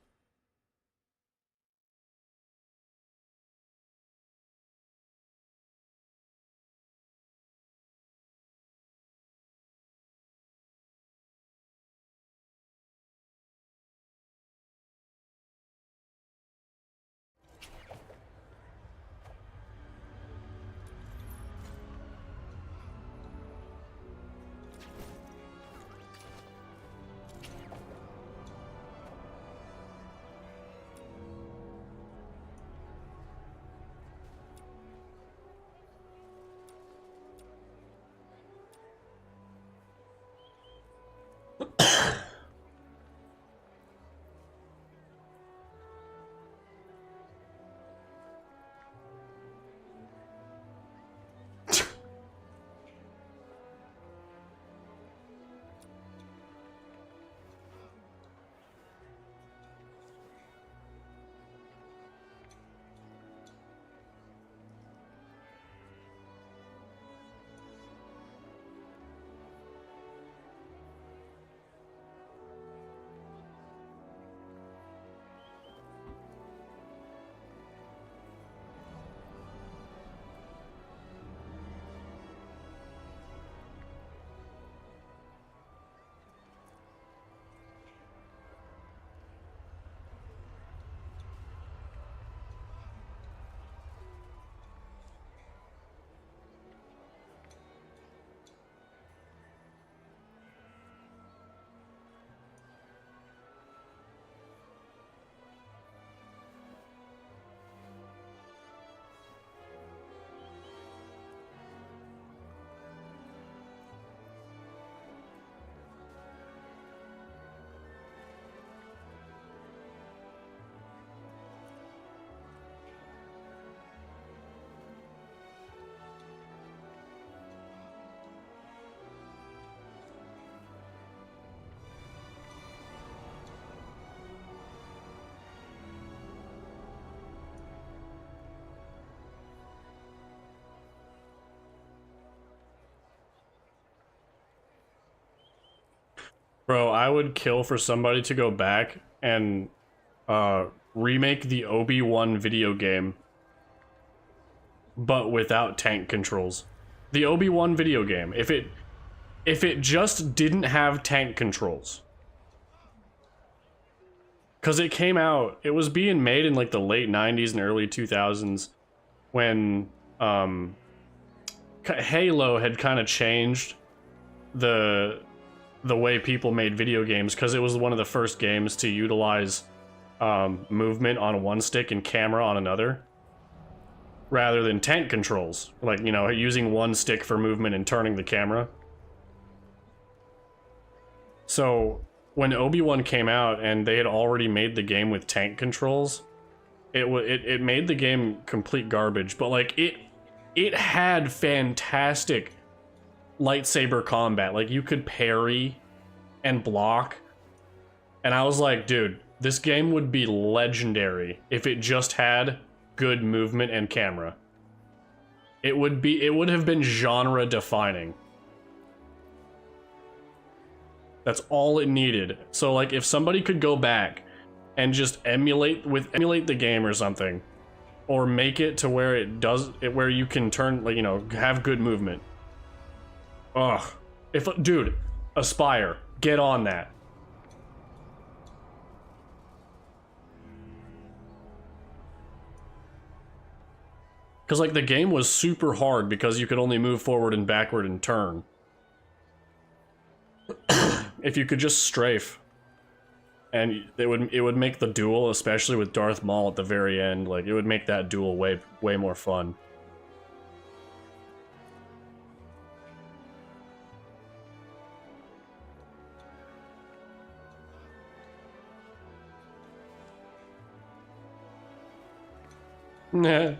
Bro, I would kill for somebody to go back and remake the Obi-Wan video game, but without tank controls. The Obi-Wan video game, if it just didn't have tank controls. Cause it came out, it was being made in like the late 90s and early 2000s when Halo had kind of changed the way people made video games, because it was one of the first games to utilize movement on one stick and camera on another, rather than tank controls, like, you know, using one stick for movement and turning the camera. So when Obi-Wan came out and they had already made the game with tank controls, it made the game complete garbage. But like it had fantastic lightsaber combat. Like, you could parry and block, and I was like, dude, this game would be legendary if it just had good movement and camera. It would have been genre defining. That's all it needed. So like, if somebody could go back and just emulate the game or something, or make it to where where you can turn, like, you know, have good movement. Ugh. Dude, Aspire, get on that. Because, like, the game was super hard because you could only move forward and backward and turn. If you could just strafe. And it would make the duel, especially with Darth Maul at the very end, like, it would make that duel way more fun. Nah.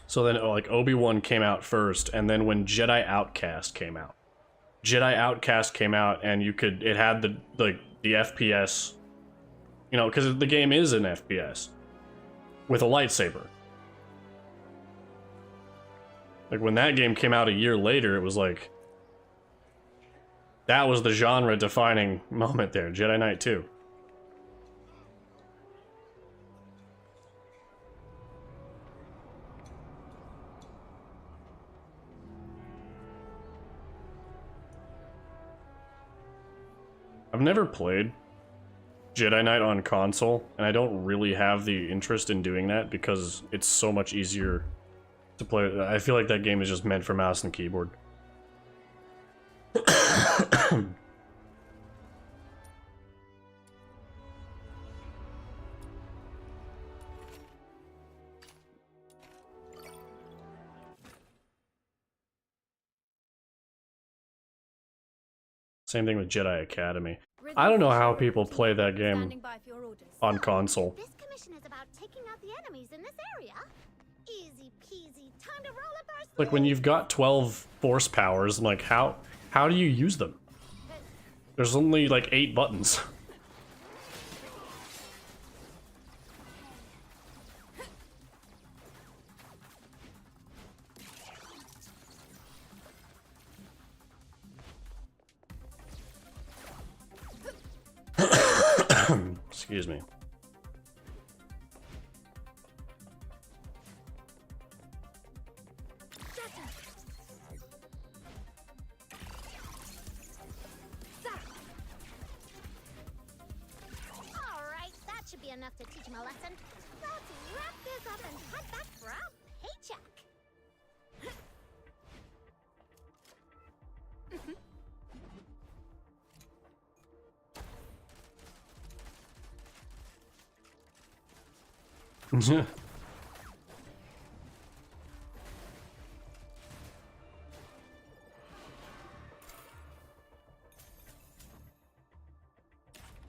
So then, like, Obi-Wan came out first, and then when Jedi Outcast came out. Jedi Outcast came out, and it had the FPS, you know, because the game is an FPS. With a lightsaber. Like, when that game came out a year later, it was like... That was the genre-defining moment there, Jedi Knight 2. I've never played Jedi Knight on console, and I don't really have the interest in doing that because it's so much easier to play. I feel like that game is just meant for mouse and keyboard. Same thing with Jedi Academy. I don't know how people play that game on console. This commission is about taking out the enemies in this area. Easy peasy, time to roll up our Like, when you've got 12 force powers, I'm like, how do you use them? There's only like 8 buttons. Excuse me. Alright, that should be enough to teach him a lesson. Let's wrap this up and head back for our paycheck.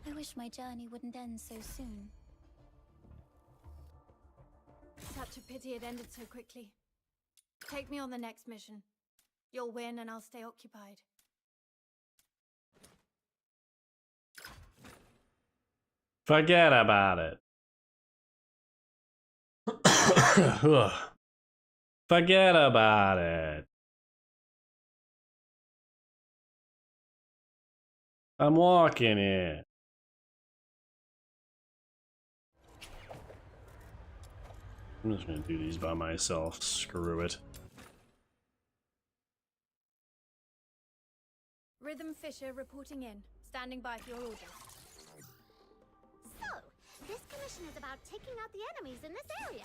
I wish my journey wouldn't end so soon. Such a pity it ended so quickly. Take me on the next mission. You'll win and I'll stay occupied. Forget about it. Forget about it. I'm walking it. I'm just gonna do these by myself. Screw it. Rhythm Fisher reporting in. Standing by for your orders. So, this commission is about taking out the enemies in this area.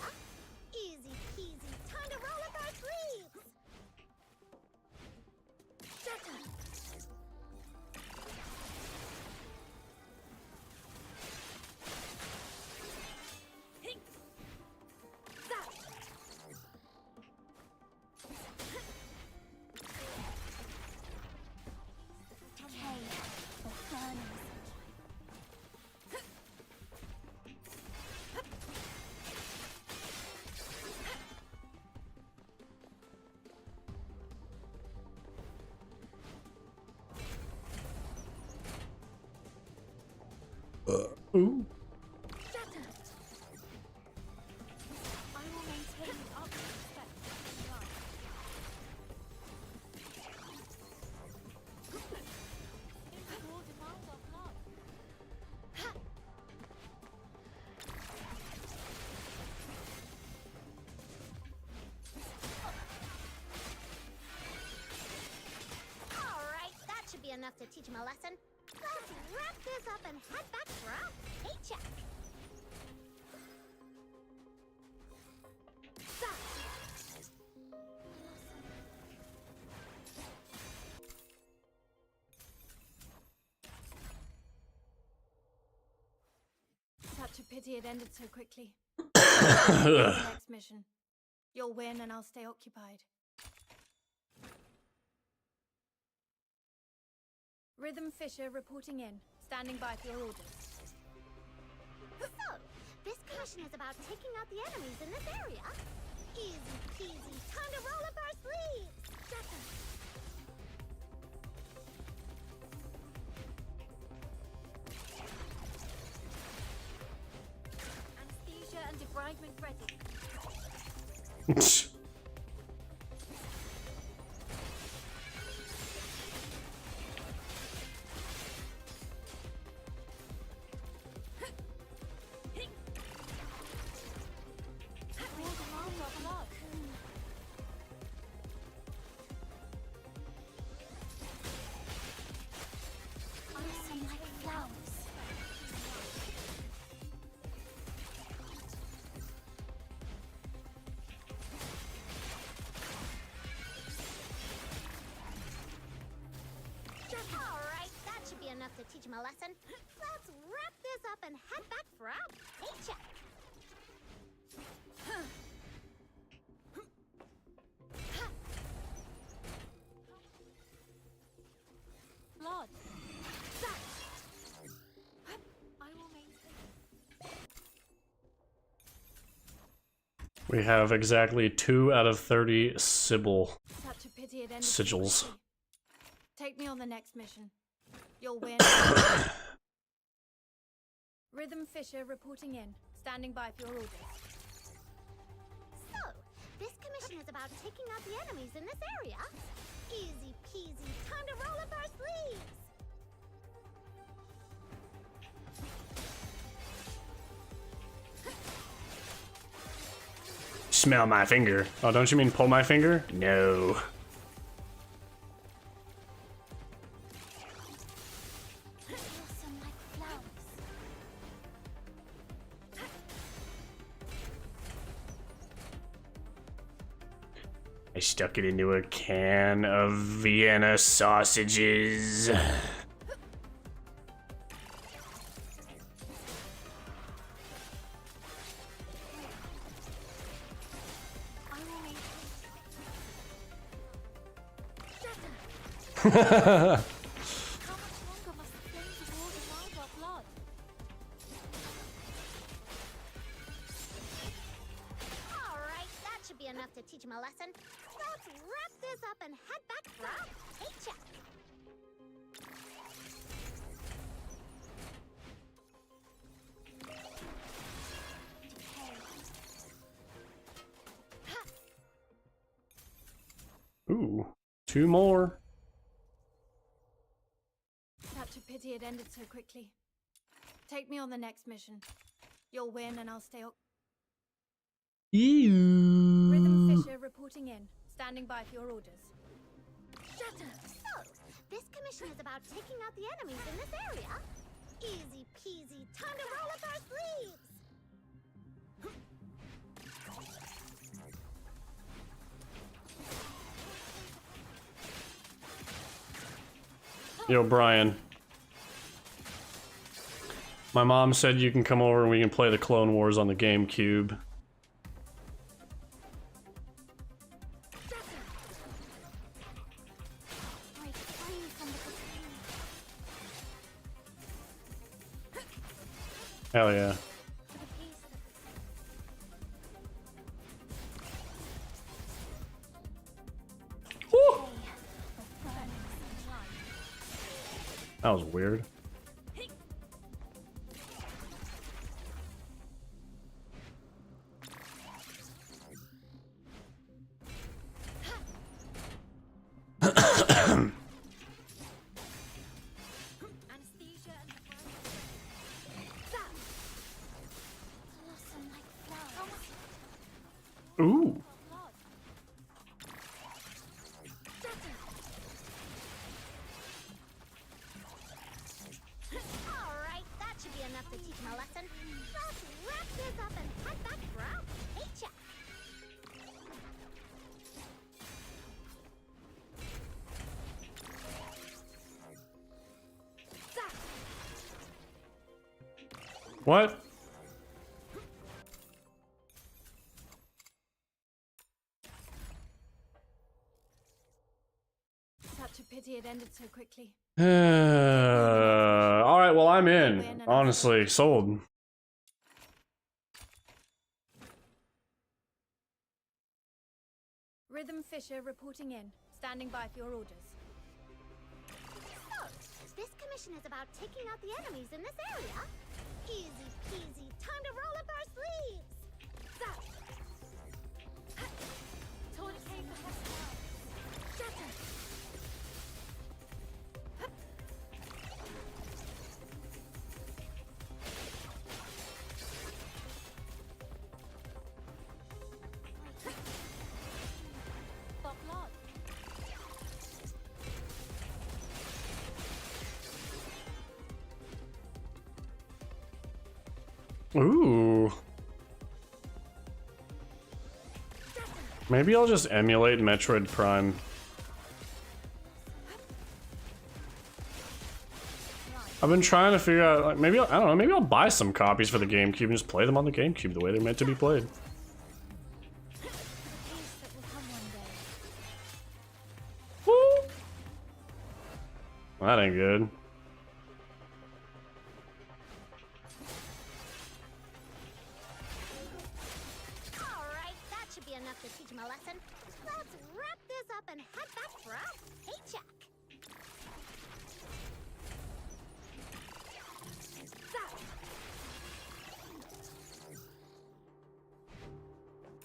Easy peasy, time to roll up our sleeves. Ooh. I will maintain the utmost respect for God. It will demand our blood. Alright, that should be enough to teach him a lesson. Let's wrap this up and head back for our paycheck. Such a pity it ended so quickly. Next mission. You'll win and I'll stay occupied. Rhythm Fisher reporting in. Standing by for your orders. So, this commission is about taking out the enemies in this area. Easy peasy, time to roll up our sleeves. Anesthesia and debridement ready. Will demand our blood. Blossom like flowers. Alright, that should be enough to teach him a lesson. Let's wrap this up and head back for our paycheck. Blood. I will maintain. We have exactly 2 out of 30 Sybil Such a pity it ended so sigils. quickly. Take me on the next mission. You'll win. Rhythm Fisher reporting in. Standing by for your orders. So, this commission is about taking out the enemies in this area. Easy peasy, time to roll up our sleeves. Smell my finger. Oh, don't you mean pull my finger? No. Blossom like flowers. I stuck it into a can of Vienna sausages. I will maintain. How much longer must the flames of war demand our blood? Alright, that should be enough to teach him a lesson. Let's wrap this up and head back for our paycheck. Ooh, 2 more. Such a pity it ended so quickly. Take me on the next mission. You'll win and I'll stay occupied. Rhythm Ew. Fisher reporting in. Standing by for your orders. So, this commission is about taking out the enemies in this area. Easy peasy, time to roll up our sleeves. Yo, Brian. My mom said you can come over and we can play the Clone Wars on the GameCube. Break free from the cocoon. Hell yeah. For the peace Woo! That was weird. Ooh. Alright, that should be enough to teach him a lesson. Let's wrap this up and head back for our paycheck. What? Such a pity it ended so quickly. All right, well, I'm in. Honestly, sold. Rhythm Fisher reporting in. Standing by for your orders. So, this commission is about taking out the enemies in this area. Easy peasy, time to roll up our sleeves. Tourniquet for Hester. Bob Lodge. Ooh. Maybe I'll just emulate Metroid Prime. I've been trying to figure out, like, maybe I don't know, maybe I'll buy some copies for the GameCube and just play them on the GameCube the way they're meant to be played. Peace that will come one day. Woo! That ain't good. Alright, that should be enough to teach him a lesson. Let's wrap this up and head back for our paycheck.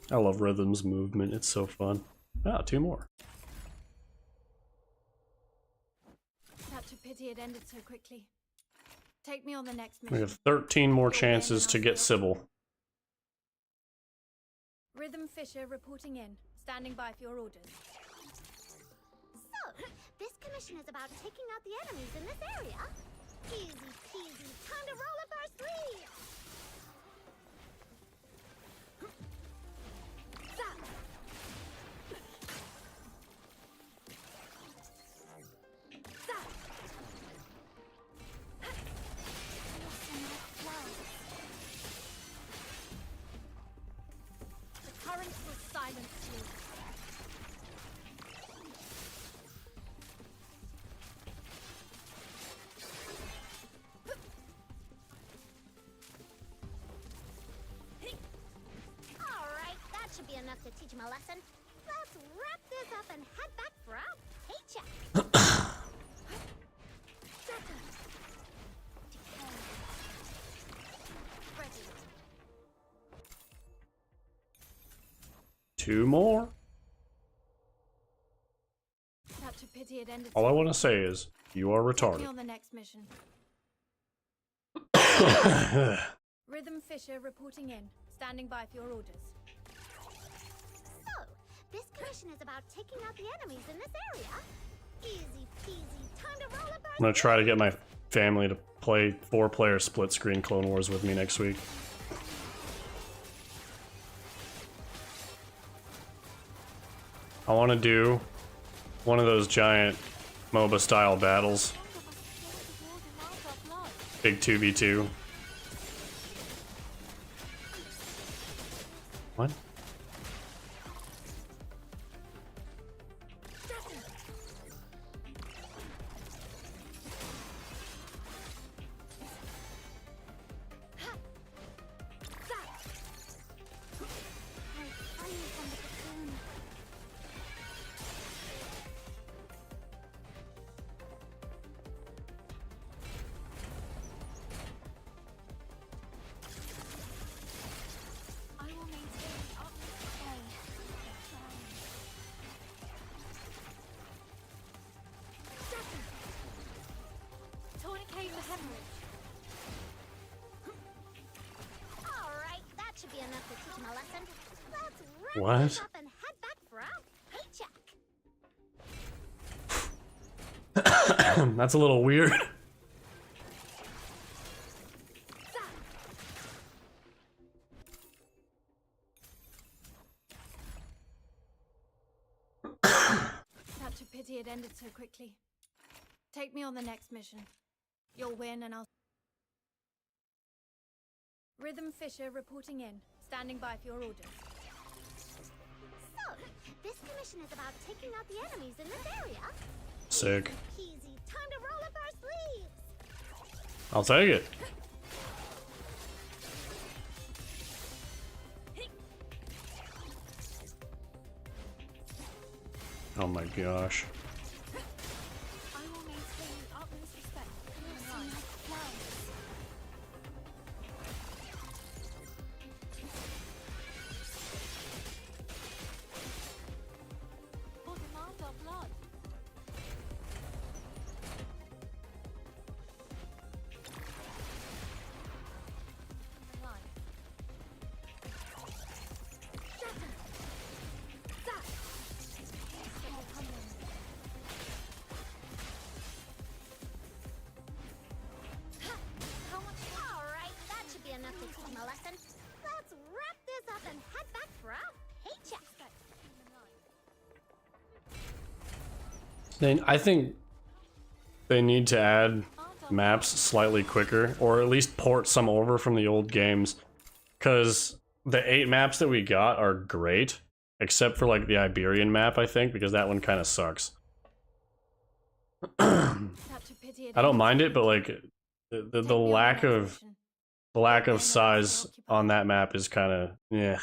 I love Rhythm's movement, it's so fun. Ah, 2 more. Such a pity it ended so quickly. Take me on the next We mission. have 13 more chances to get Sybil. Rhythm Fisher reporting in. Standing by for your orders. So, this commission is about taking out the enemies in this area. Easy peasy, time to roll up our sleeves. The current will silence you. Alright, that should be enough to teach him a lesson. Let's wrap this up and head back for our paycheck. Ready. 2 more. Such a pity it ended. All I want to say is, you are Take me retarded. on the next mission. Rhythm Fisher reporting in. Standing by for your orders. So, this commission is about taking out the enemies in this area. Easy peasy, time to roll up our I'm gonna try to get my family to play 4-player split screen Clone Wars with me next week. I want to do one of those giant MOBA style battles. Big 2v2. What? I will maintain the utmost care. Tourniquet for hemorrhage. Alright, that should be enough to teach him a lesson. Let's wrap What? this up and head back for our paycheck. That's a little weird. Such a pity it ended so quickly. Take me on the next mission. You'll win and I'll... Rhythm Fisher reporting in. Standing by for your orders. So, this commission is about taking out the enemies in this area. Sick. Easy, time to roll up our sleeves. I'll take it. Oh my gosh. I will maintain the utmost respect for your life. Or demand our blood. Alright, that should be enough to teach him a lesson. Let's wrap this up and head back for our paycheck. I think they need to add maps slightly quicker, or at least port some over from the old games, because the 8 maps that we got are great, except for like the Iberian map, I think, because that one kind of sucks. I don't mind it, but like the lack of size on that map is kind of yeah.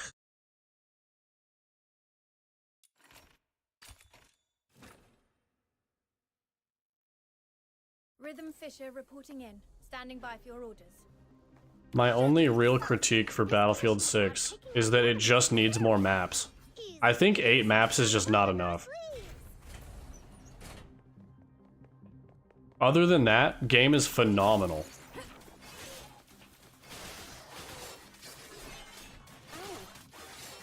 Rhythm Fisher reporting in. Standing by for your orders. My only real critique for Battlefield 6 is that it just needs more maps. I think 8 maps is just not enough. Other than that, game is phenomenal.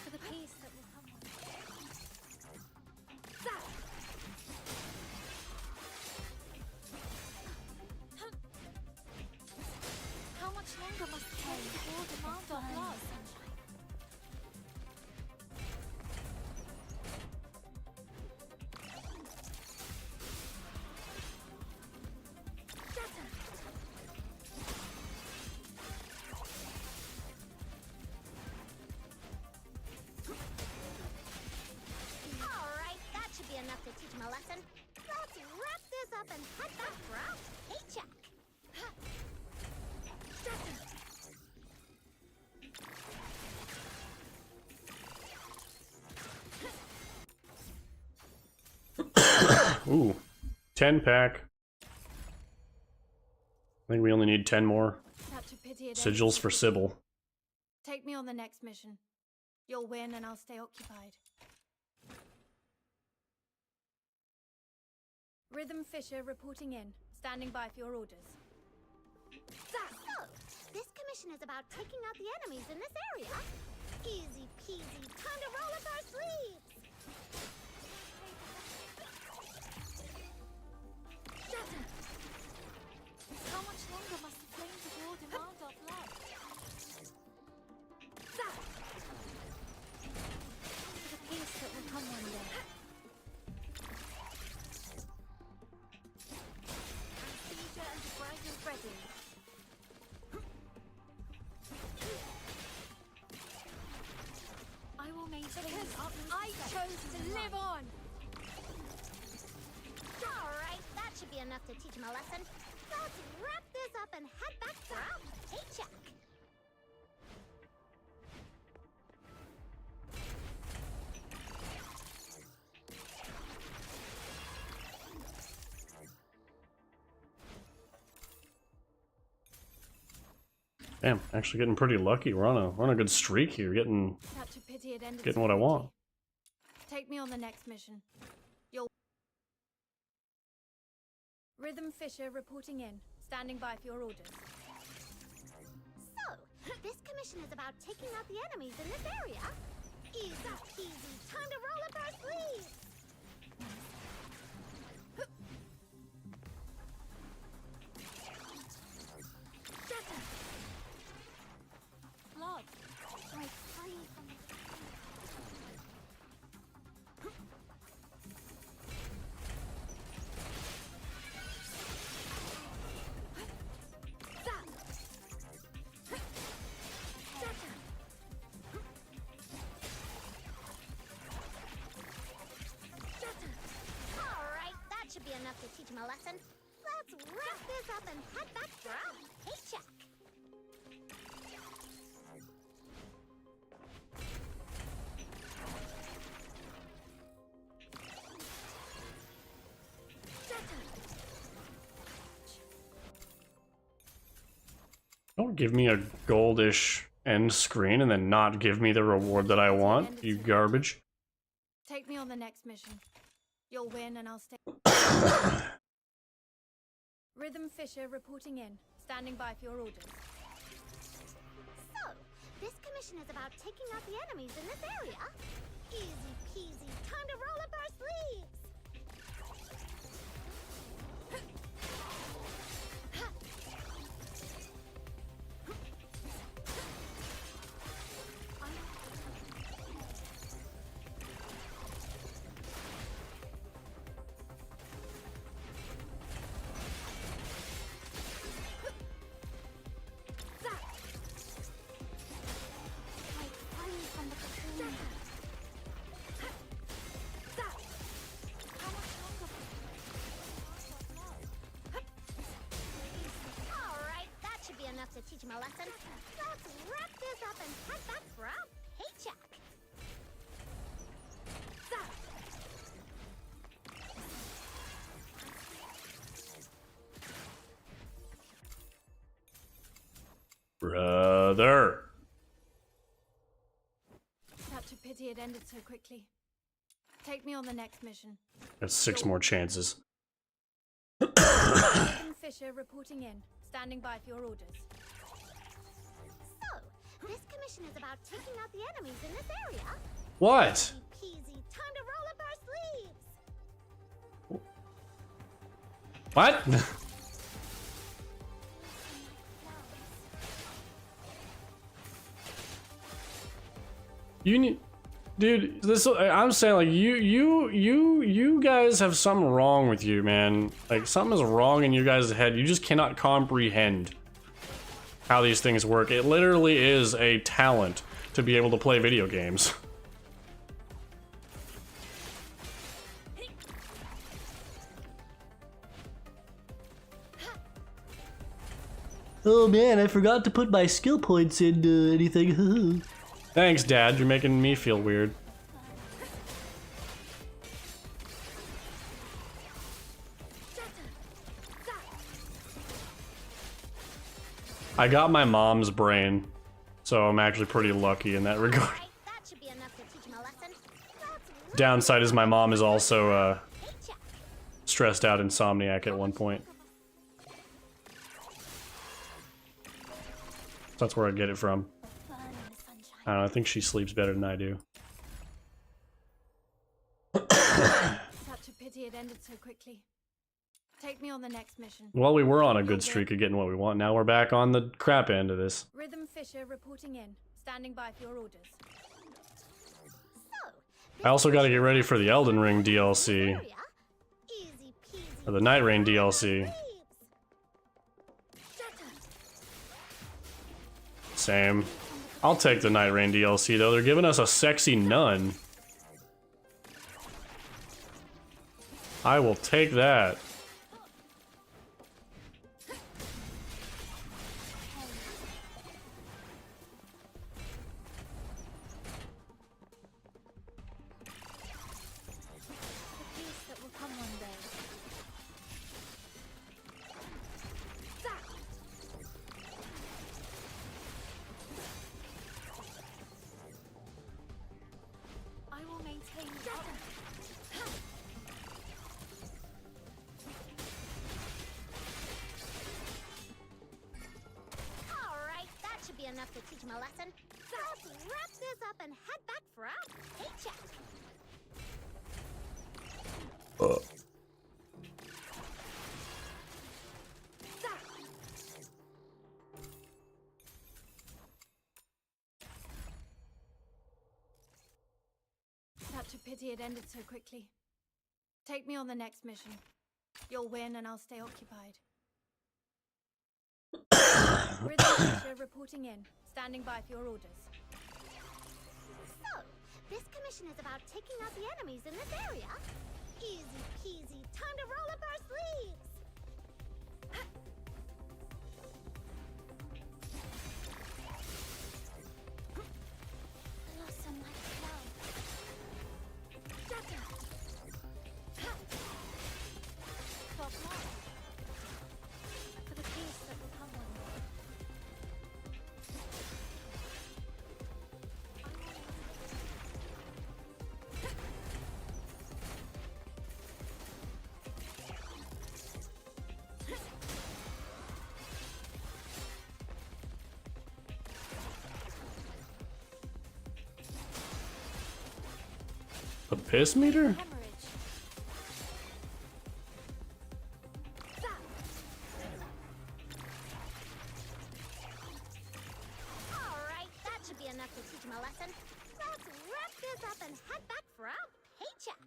For the peace that will come one day. How much longer must the pain before demand our blood? Alright, that should be enough to teach him a lesson. Let's wrap this up and head back for our paycheck. Ooh, 10 pack. I think we only need 10 more Such a pity it ended sigils so for quickly. Sybil. Take me on the next mission. You'll win and I'll stay occupied. Rhythm Fisher reporting in. Standing by for your orders. So, this commission is about taking out the enemies in this area. Easy peasy, time to roll up our sleeves. How much longer must the flames of war demand our blood? For the peace that will come one day. Anesthesia and the bride is ready. I will maintain the utmost I respect chose for to your live life. on! Alright, that should be enough to teach him a lesson. Let's wrap this up and head back for our paycheck. Damn, actually getting pretty lucky. We're on a good streak here, getting Such a pity it ended getting so what I quickly. want. Take me on the next mission. You'll... Rhythm Fisher reporting in. Standing by for your orders. So, this commission is about taking out the enemies in this area. Easy peasy, time to roll up our sleeves! Blood. Break free from the Alright, that should be enough to teach him a lesson. Let's wrap this up and head back for our paycheck. Don't give me a goldish end screen and then not give me the reward that I want, you garbage. Take me on the next mission. You'll win and I'll stay. Rhythm Fisher reporting in. Standing by for your orders. So, this commission is about taking out the enemies in this area. Easy peasy, time to roll up our sleeves! break free from the cocoon. How much longer Alright, that should be enough to teach him a lesson. Let's wrap this up and head back for our paycheck. Brother. Such a pity it ended so quickly. Take me on the next mission. That's 6 more chances. Rhythm Fisher reporting in. Standing by for your orders. So, this commission is about taking out the enemies in this area. What? Easy peasy, time to roll up our sleeves! What? You need, dude. This I'm saying, like, you guys have something wrong with you, man. Like, something is wrong in you guys' head. You just cannot comprehend how these things work. It literally is a talent to be able to play video games. Oh man, I forgot to put my skill points in anything. Thanks, Dad. You're making me feel weird. I got my mom's brain, so I'm actually pretty lucky in that regard. Alright, that should be enough to teach him a lesson. Let's Downside is my mom is also paycheck. stressed out insomniac at one point. That's where I get it from. burn in the sunshine. I don't know, I think she sleeps better than I do. Such a pity it ended so quickly. Take me on the next mission. Well, we were on a good streak of getting what we want. Now we're back on the crap end of this. Rhythm Fisher reporting in. Standing by for your orders. So, I also got to get ready for the Elden Ring DLC. area. Easy peasy. Or the Night Rain DLC. sleeves. Same. I'll take the Night Rain DLC though. They're giving us a sexy nun. I will take that. The peace that will come one day. I will maintain the honor. Alright, that should be enough to teach him a lesson. Let's wrap this up and head back for our paycheck. Such a pity it ended so quickly. Take me on the next mission. You'll win and I'll stay occupied. Rhythm teacher reporting in. Standing by for your orders. So, this commission is about taking out the enemies in this area. Easy peasy, time to roll up our sleeves. Blossom like flowers. Stop now. For the peace that will come one day. The piss meter? Hemorrhage. Alright, that should be enough to teach him a lesson. Let's wrap this up and head back for our paycheck.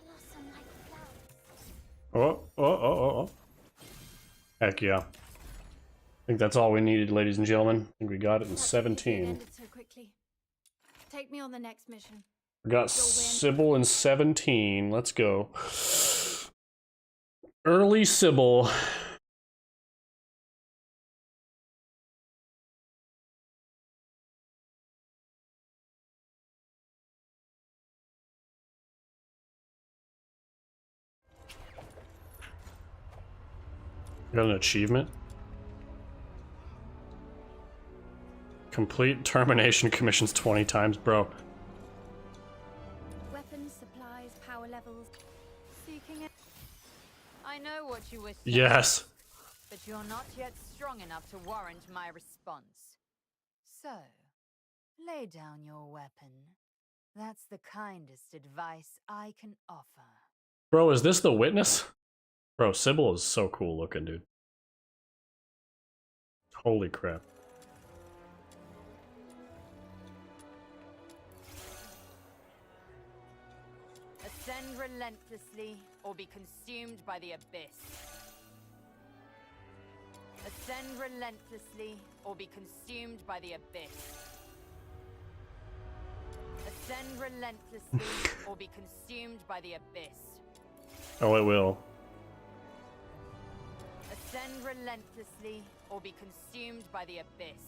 Blossom like flowers. Oh. Heck yeah. I think that's all we needed, ladies and gentlemen. I think we got it in Such a pity it 17. ended so quickly. Take me on the next mission. We got Sybil in 17. Let's go. Early Sybil. Got an achievement. Complete termination commissions 20 times, bro. Weapons, supplies, power levels. Seeking it. I know what you wish to Yes. ask, but you're not yet strong enough to warrant my response. So, lay down your weapon. That's the kindest advice I can offer. Bro, is this the witness? Bro, Sybil is so cool looking, dude. Holy crap. Ascend relentlessly, or be consumed by the abyss. Ascend relentlessly, or be consumed by the abyss. Ascend relentlessly, or be consumed by the abyss. Oh, it will. Ascend relentlessly, or be consumed by the abyss.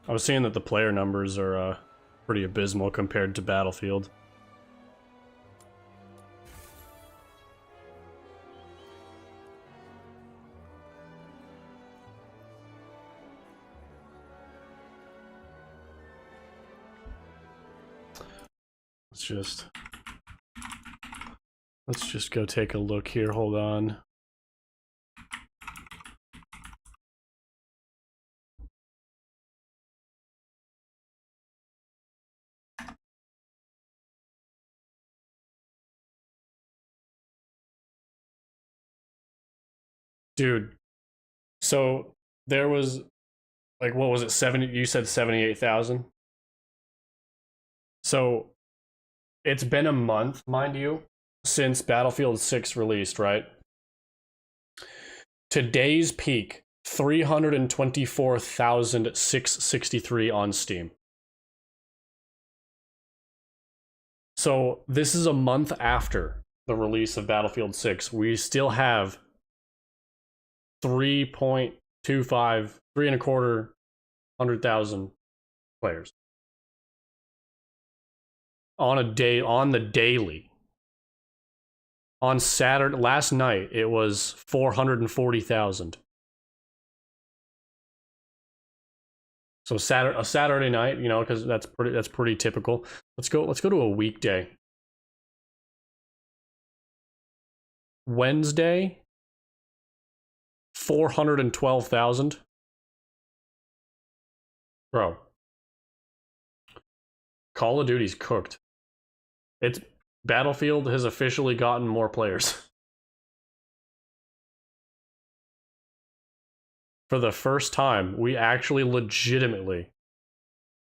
I was seeing that the player numbers are pretty abysmal compared to Battlefield. Let's just go take a look here. Hold on. Dude, so there was, like, what was it, 70, you said 78,000? So, it's been a month, mind you, since Battlefield 6 released, right? Today's peak, 324,663 on Steam. So, this is a month after the release of Battlefield 6. We still have 3.25, 3,250,000 players on the daily. On Saturday, last night, it was 440,000. So a Saturday night, you know, because that's pretty typical. Let's go to a weekday. Wednesday, 412,000. Bro. Call of Duty's cooked. It's Battlefield has officially gotten more players. For the first time, we actually legitimately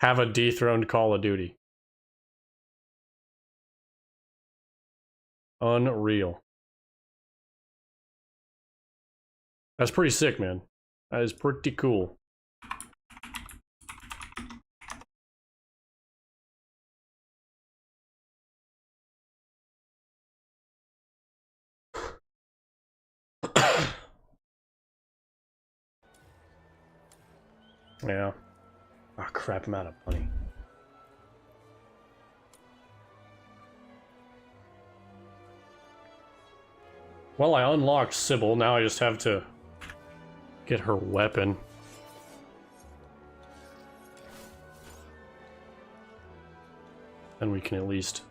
have a dethroned Call of Duty. Unreal. That's pretty sick, man. That is pretty cool. Yeah. Oh crap, I'm out of money. Well, I unlocked Sybil, now I just have to get her weapon. And we can at least...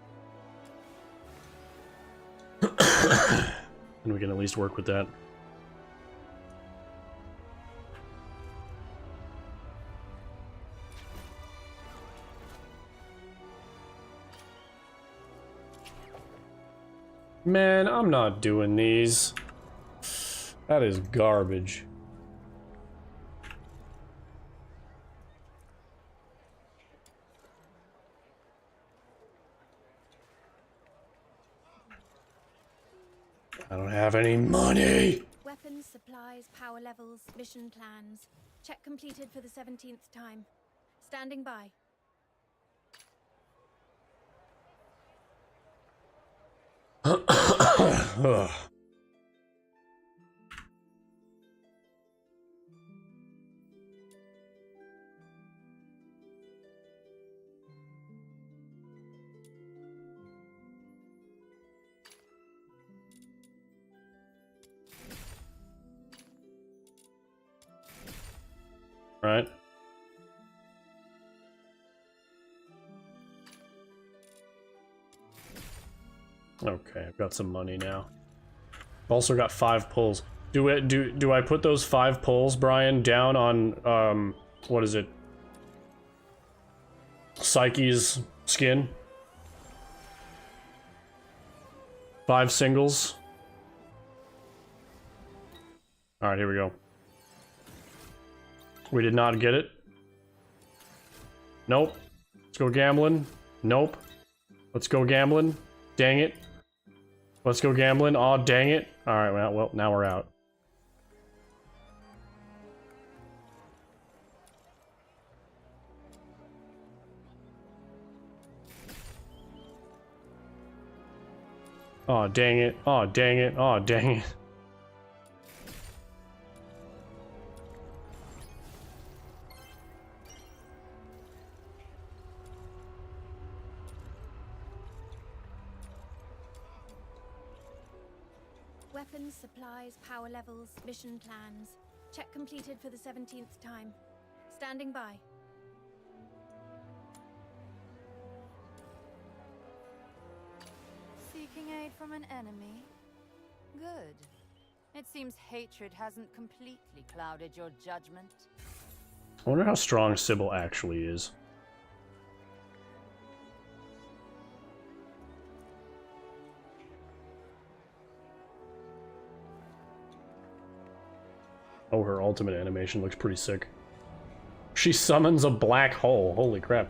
and we can at least work with that. Man, I'm not doing these. That is garbage. I don't have any money. Weapons, supplies, power levels, mission plans. Check completed for the 17th time. Standing by. Ugh. Right. Okay, I've got some money now. I've also got 5 pulls. Do I put those 5 pulls, Brian, down on what is it? Psyche's skin? 5 singles. Alright, here we go. We did not get it. Nope. Let's go gambling. Nope. Let's go gambling. Dang it. Let's go gambling. Aw, dang it. Alright, well, now we're out. Aw, dang it. Aw, dang it. Aw, dang it. Weapons, supplies, power levels, mission plans. Check completed for the 17th time. Standing by. Seeking aid from an enemy? Good. It seems hatred hasn't completely clouded your judgment. I wonder how strong Sybil actually is. Oh, her ultimate animation looks pretty sick. She summons a black hole. Holy crap.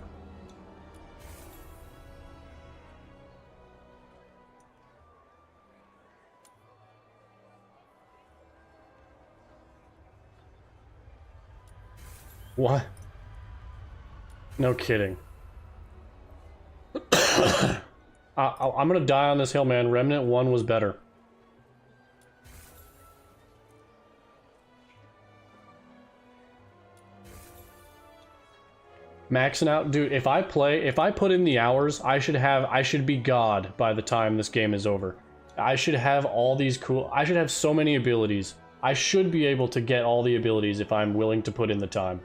What? No kidding. I'm gonna die on this hill, man. Remnant 1 was better. Maxing out, dude, if I put in the hours, I should be God by the time this game is over. I should have all these cool... I should have so many abilities. I should be able to get all the abilities if I'm willing to put in the time.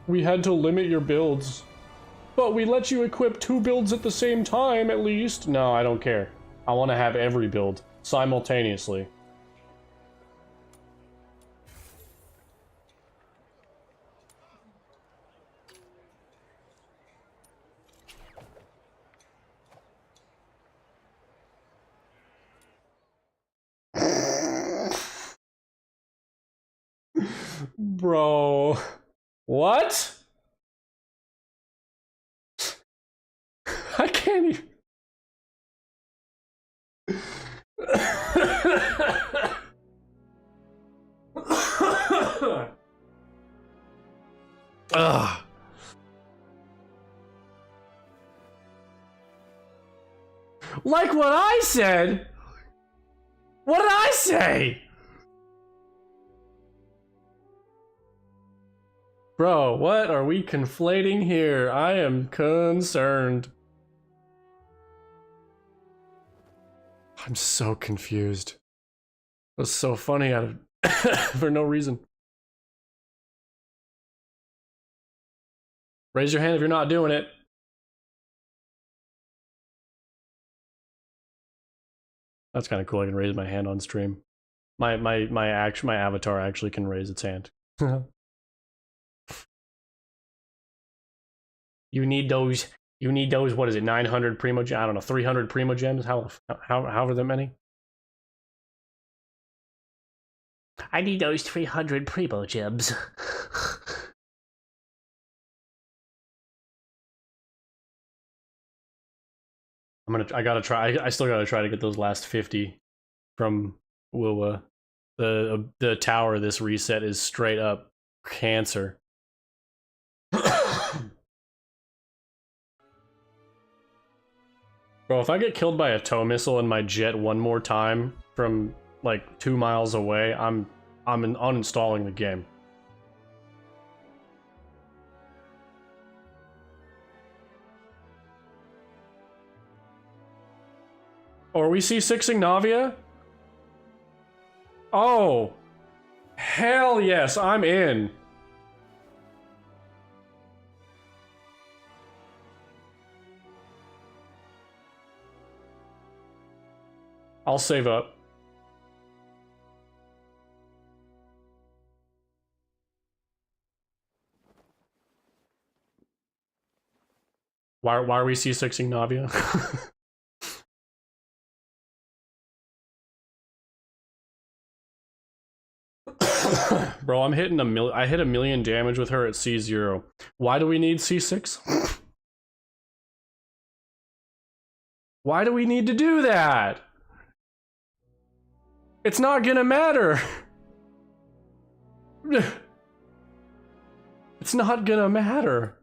We had to limit your builds. But we let you equip 2 builds at the same time, at least. No, I don't care. I want to have every build simultaneously. Bro. What? I can't even... Ugh. Like what I said? What did I say? Bro, what are we conflating here? I am concerned. I'm so confused. It was so funny out of for no reason. Raise your hand if you're not doing it. That's kind of cool. I can raise my hand on stream. My avatar actually can raise its hand. You need those, what is it, 900 primo gems? I don't know, 300 primo gems? How are there many? I need those 300 primo gems. I still gotta try to get those last 50 from Wilwa. The tower this reset is straight up cancer. Bro, if I get killed by a tow missile in my jet one more time from like 2 miles away, I'm uninstalling the game. Oh, are we C6ing Navia? Oh, hell yes, I'm in. I'll save up. Why are we C6ing Navia? Bro, I hit a million damage with her at C0. Why do we need C6? Why do we need to do that? It's not gonna matter. It's not gonna matter.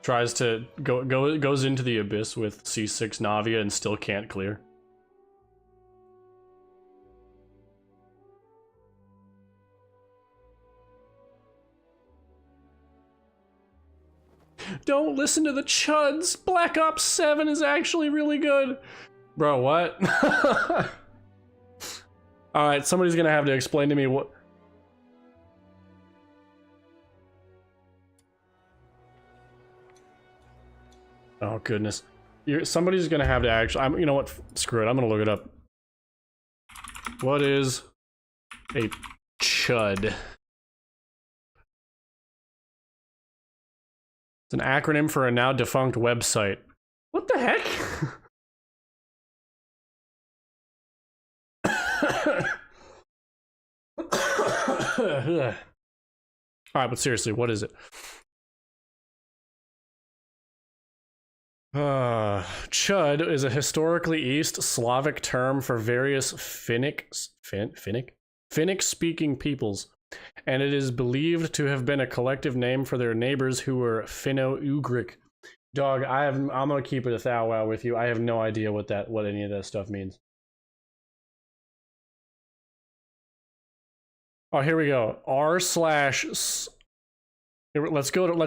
Tries to goes into the abyss with C6 Navia and still can't clear. Don't listen to the chuds. Black Ops 7 is actually really good. Bro, what? Alright, somebody's gonna have to explain to me what... Oh, goodness. Somebody's gonna have to actually... you know what? Screw it, I'm gonna look it up. What is a chud? It's an acronym for a now defunct website. What the heck? Alright, but seriously, what is it? Chud is a historically East Slavic term for various Finnic-speaking peoples, and it is believed to have been a collective name for their neighbors who were Finno-Ugric. Dog, I'm gonna keep it a thou wow with you. I have no idea what any of that stuff means. Oh, here we go. Let's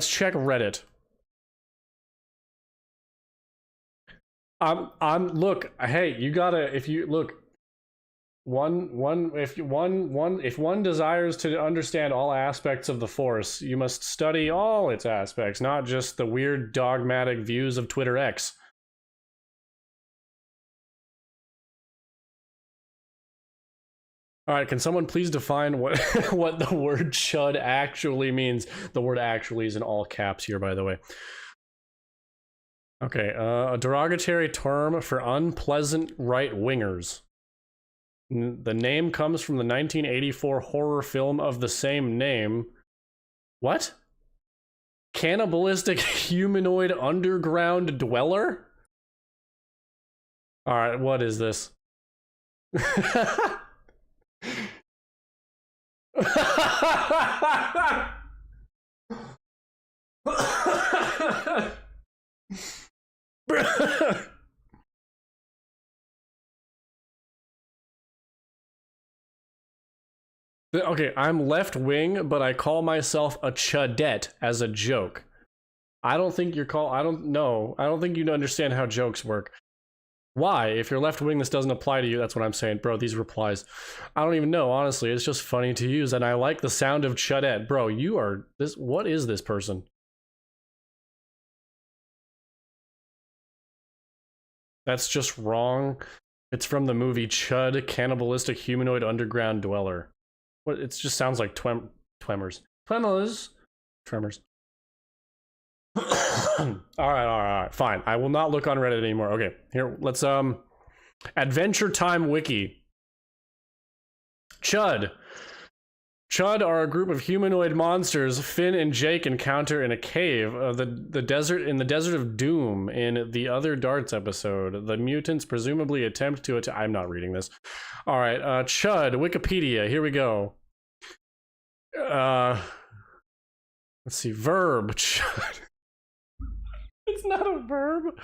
check Reddit. Look, hey, you gotta, if one desires to understand all aspects of the Force, you must study all its aspects, not just the weird dogmatic views of Twitter X. All right, can someone please define what what the word chud actually means? The word actually is in all caps here, by the way. Okay, a derogatory term for unpleasant right-wingers. The name comes from the 1984 horror film of the same name. What? Cannibalistic humanoid underground dweller? Alright, what is this? Okay, I'm left-wing, but I call myself a chudette as a joke. I don't think you're I don't think you understand how jokes work. Why? If you're left-wing, this doesn't apply to you. That's what I'm saying. Bro, these replies. I don't even know, honestly. It's just funny to use, and I like the sound of chudette. Bro, you are... What is this person? That's just wrong. It's from the movie Chud, Cannibalistic Humanoid Underground Dweller. What? It just sounds like Tremors. Tremors. Alright, fine. I will not look on Reddit anymore. Okay, here, let's, Adventure Time Wiki. Chud. Chud are a group of humanoid monsters Finn and Jake encounter in a cave of the desert of Doom in the Other Darts episode. The mutants presumably attempt to I'm not reading this. All right, Chud, Wikipedia. Here we go. Let's see. Verb. Chud. It's not a verb.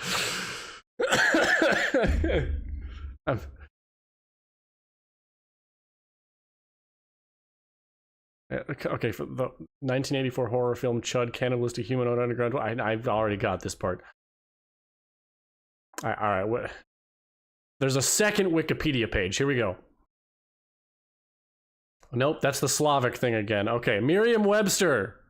Okay, for the 1984 horror film Chud, Cannibalistic Humanoid Underground. I've already got this part. All right. What? There's a second Wikipedia page. Here we go. Nope, that's the Slavic thing again. Okay, Merriam-Webster.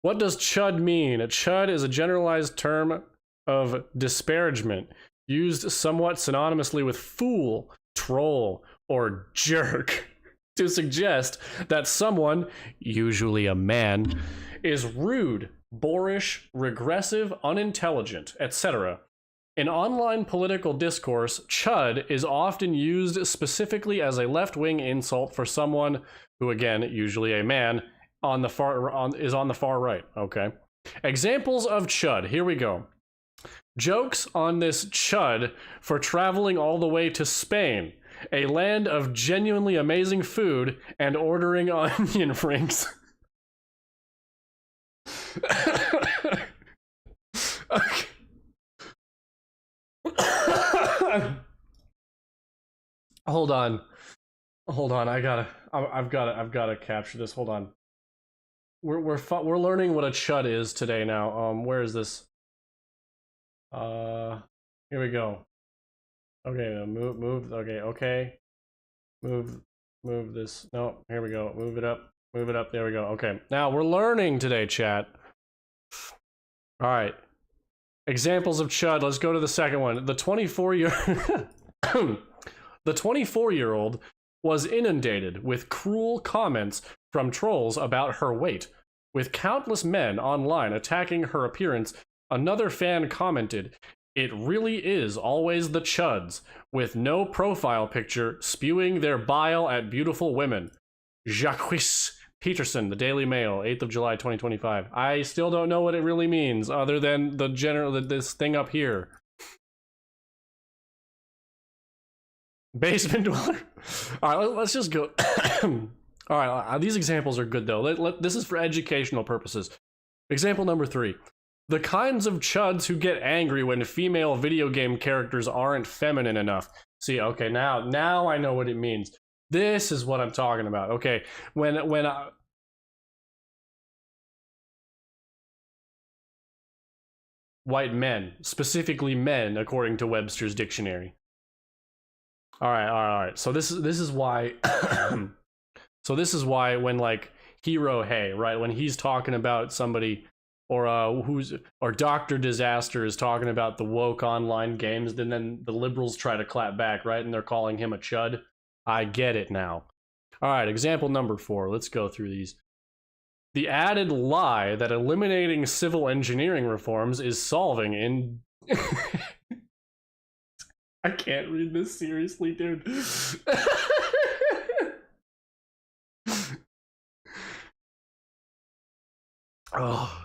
What does chud mean? A chud is a generalized term of disparagement, used somewhat synonymously with fool, troll, or jerk, to suggest that someone, usually a man, is rude, boorish, regressive, unintelligent, etc. In online political discourse, chud is often used specifically as a left-wing insult for someone who, again, usually a man, is on the far right. Okay. Examples of chud. Here we go. Jokes on this chud for traveling all the way to Spain, a land of genuinely amazing food, and ordering onion rings. Okay. Hold on. I've gotta capture this. Hold on. We're learning what a chud is today now. Where is this? Here we go. Okay, move. Okay. Move this. No, here we go. Move it up. There we go. Okay. Now we're learning today, chat. All right. Examples of chud. Let's go to the second one. The 24-year-old was inundated with cruel comments from trolls about her weight. With countless men online attacking her appearance, another fan commented, "It really is always the chuds, with no profile picture, spewing their bile at beautiful women." Jacques Peterson, the Daily Mail, 8th of July, 2025. I still don't know what it really means, other than this thing up here. Basement dweller. All right, let's just go. All right, these examples are good though. This is for educational purposes. Example number 3. The kinds of chuds who get angry when female video game characters aren't feminine enough. See, okay, now I know what it means. This is what I'm talking about. Okay, when white men, specifically men, according to Webster's dictionary. All right. So this is why. So this is why when like Hero Hey, right, when he's talking about somebody, or Dr. Disaster is talking about the woke online games, then the liberals try to clap back, right, and they're calling him a chud. I get it now. All right, example number 4. Let's go through these. The added lie that eliminating civil engineering reforms is solving in... I can't read this seriously, dude. Oh.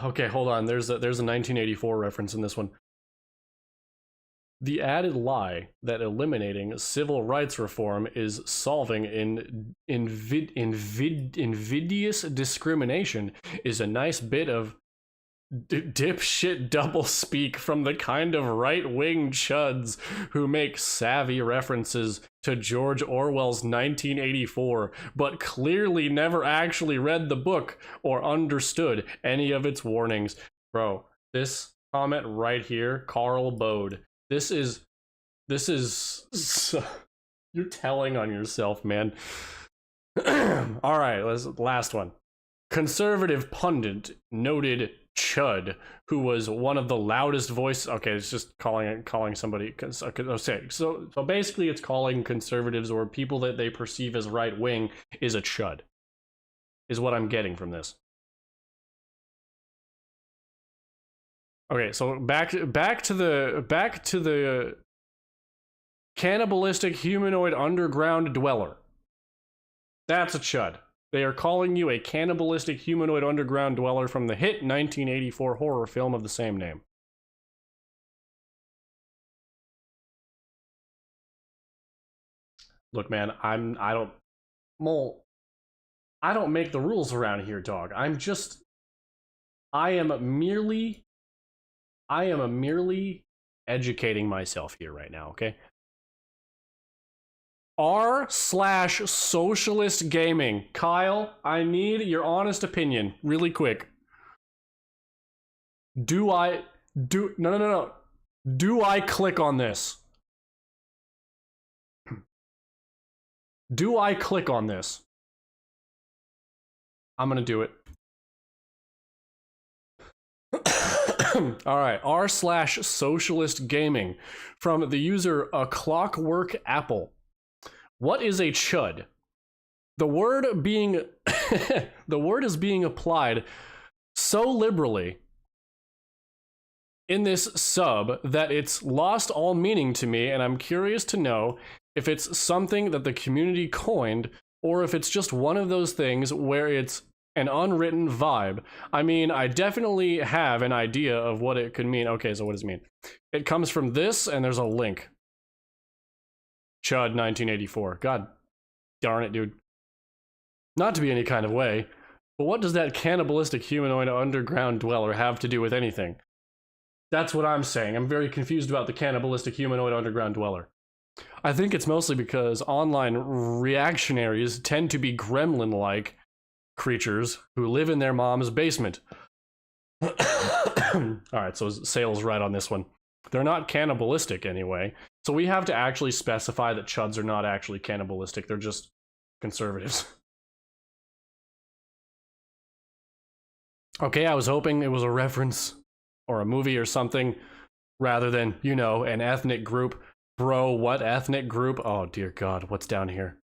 Okay, hold on. There's a 1984 reference in this one. The added lie that eliminating civil rights reform is solving invidious discrimination is a nice bit of dipshit doublespeak from the kind of right-wing chuds who make savvy references to George Orwell's 1984, but clearly never actually read the book or understood any of its warnings. Bro, this comment right here, Carl Bode. This is you're telling on yourself, man. All right, last one. Conservative pundit noted chud, who was one of the loudest voices. Okay, it's just calling somebody. So basically, it's calling conservatives or people that they perceive as right wing is a chud. Is what I'm getting from this. Okay, so back to the cannibalistic humanoid underground dweller. That's a chud. They are calling you a cannibalistic humanoid underground dweller from the hit 1984 horror film of the same name. Look, man, I don't make the rules around here, dog. I am merely educating myself here right now, okay? r/socialist gaming. Kyle, I need your honest opinion really quick. Do I click on this? Do I click on this? I'm gonna do it. All right, r/socialist gaming from the user A Clockwork Apple. What is a chud? The word is being applied so liberally in this sub that it's lost all meaning to me, and I'm curious to know if it's something that the community coined or if it's just one of those things where it's an unwritten vibe. I mean, I definitely have an idea of what it could mean. Okay, so what does it mean? It comes from this, and there's a link. Chud 1984. God darn it, dude. Not to be any kind of way, but what does that cannibalistic humanoid underground dweller have to do with anything? That's what I'm saying. I'm very confused about the cannibalistic humanoid underground dweller. I think it's mostly because online reactionaries tend to be gremlin-like creatures who live in their mom's basement. Alright, so Sale's right on this one. They're not cannibalistic anyway, so we have to actually specify that chuds are not actually cannibalistic, they're just conservatives. Okay, I was hoping it was a reference or a movie or something rather than, you know, an ethnic group. Bro, what ethnic group? Oh dear God, what's down here?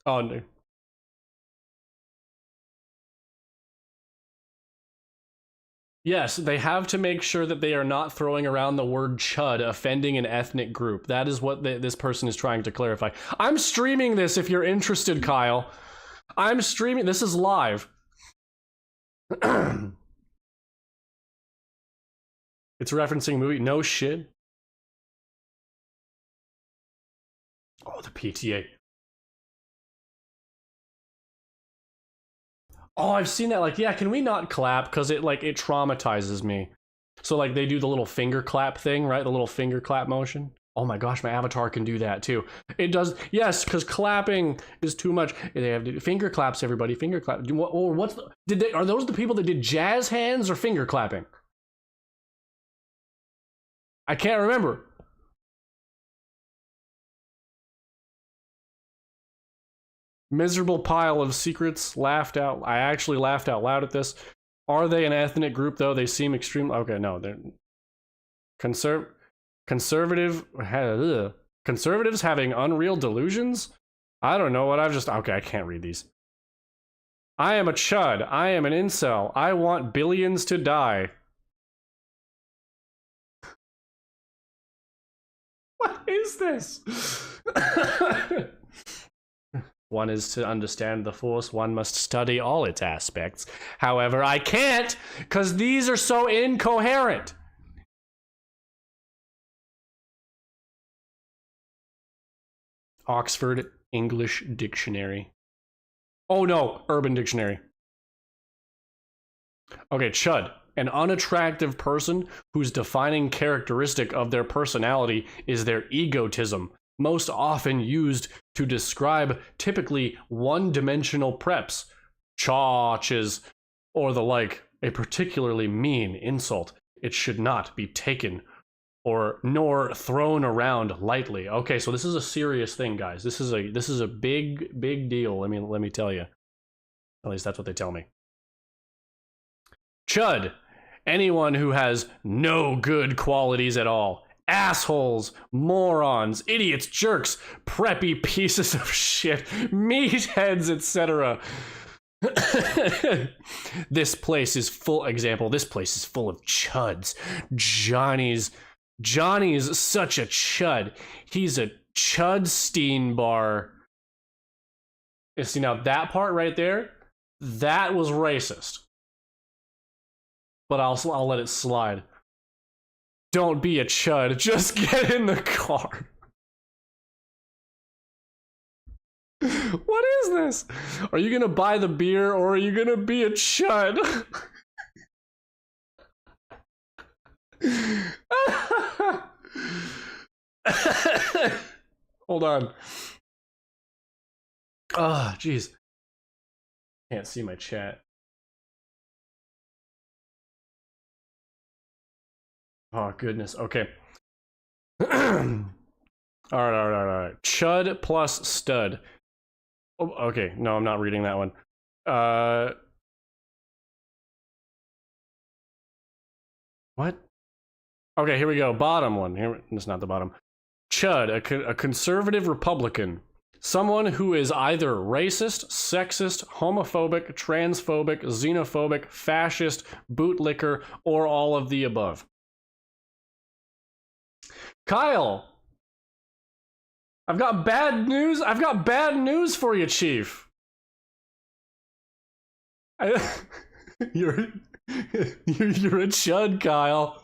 Oh no. Yes, they have to make sure that they are not throwing around the word chud, offending an ethnic group. That is what this person is trying to clarify. I'm streaming this if you're interested, Kyle. I'm streaming. This is live. It's referencing a movie. No shit. Oh, the PTA. Oh, I've seen that. Like, yeah, can we not clap? Because it traumatizes me. So like they do the little finger clap thing, right? The little finger clap motion. Oh my gosh, my avatar can do that too. It does, yes, because clapping is too much. They have finger claps, everybody. Finger clap. Or what's the, are those the people that did jazz hands or finger clapping? I can't remember. Miserable pile of secrets. Laughed out. I actually laughed out loud at this. Are they an ethnic group though? They seem extremely okay. No, they're conservatives having unreal delusions. I don't know what I've just. Okay, I can't read these. I am a chud. I am an incel. I want billions to die. What is this? One is to understand the Force, one must study all its aspects. However, I can't, because these are so incoherent. Oxford English Dictionary. Oh no, Urban Dictionary. Okay, chud. An unattractive person whose defining characteristic of their personality is their egotism, most often used to describe typically one-dimensional preps, chotches, or the like, a particularly mean insult. It should not be taken or nor thrown around lightly. Okay, so this is a serious thing, guys. This is a big deal. Let me tell you. At least that's what they tell me. Chud. Anyone who has no good qualities at all. Assholes, morons, idiots, jerks, preppy pieces of shit, meatheads, etc. This place is full of chuds. Johnny's such a chud. He's a Chudstein bar. You see, now that part right there, that was racist. But I'll let it slide. Don't be a chud. Just get in the car. What is this? Are you gonna buy the beer or are you gonna be a chud? Hold on. Ah, jeez. Can't see my chat. Oh, goodness. Okay. All right. Chud plus stud. Oh, okay. No, I'm not reading that one. What? Okay, here we go. Bottom one. Here, it's not the bottom. Chud, a conservative Republican. Someone who is either racist, sexist, homophobic, transphobic, xenophobic, fascist, bootlicker, or all of the above. Kyle, I've got bad news. I've got bad news for you, Chief. You're a chud, Kyle.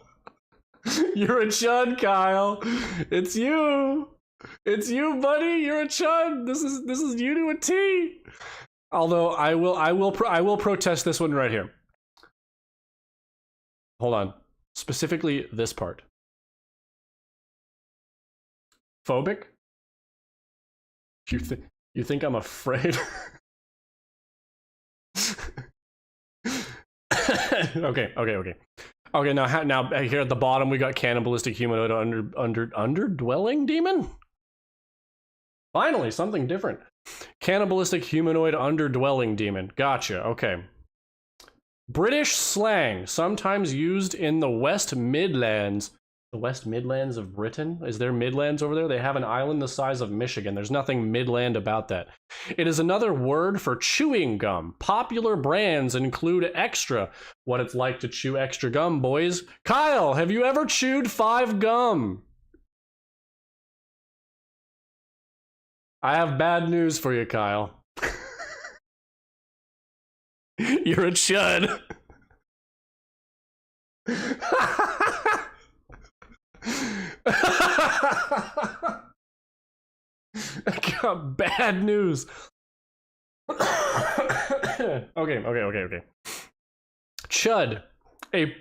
You're a chud, Kyle. It's you. It's you, buddy. You're a chud. This is you to a T. Although I will protest this one right here. Hold on. Specifically this part. Phobic? You think I'm afraid? Okay. Okay, now here at the bottom we got cannibalistic humanoid underdwelling demon? Finally, something different. Cannibalistic humanoid underdwelling demon. Gotcha, okay. British slang, sometimes used in the West Midlands. The West Midlands of Britain? Is there Midlands over there? They have an island the size of Michigan. There's nothing Midland about that. It is another word for chewing gum. Popular brands include Extra. What it's like to chew extra gum, boys. Kyle, have you ever chewed 5 gum? I have bad news for you, Kyle. You're a chud. I got bad news. Okay. Chud, a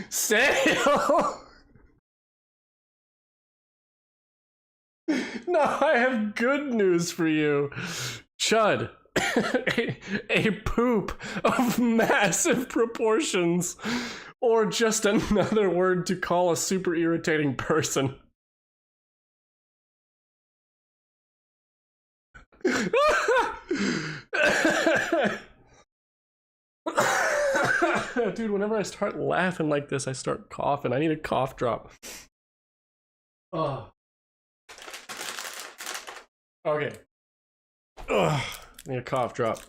sale. No, I have good news for you. Chud, a poop of massive proportions, or just another word to call a super irritating person. Dude, whenever I start laughing like this, I start coughing. I need a cough drop. Oh. Okay. Ugh. I need a cough drop.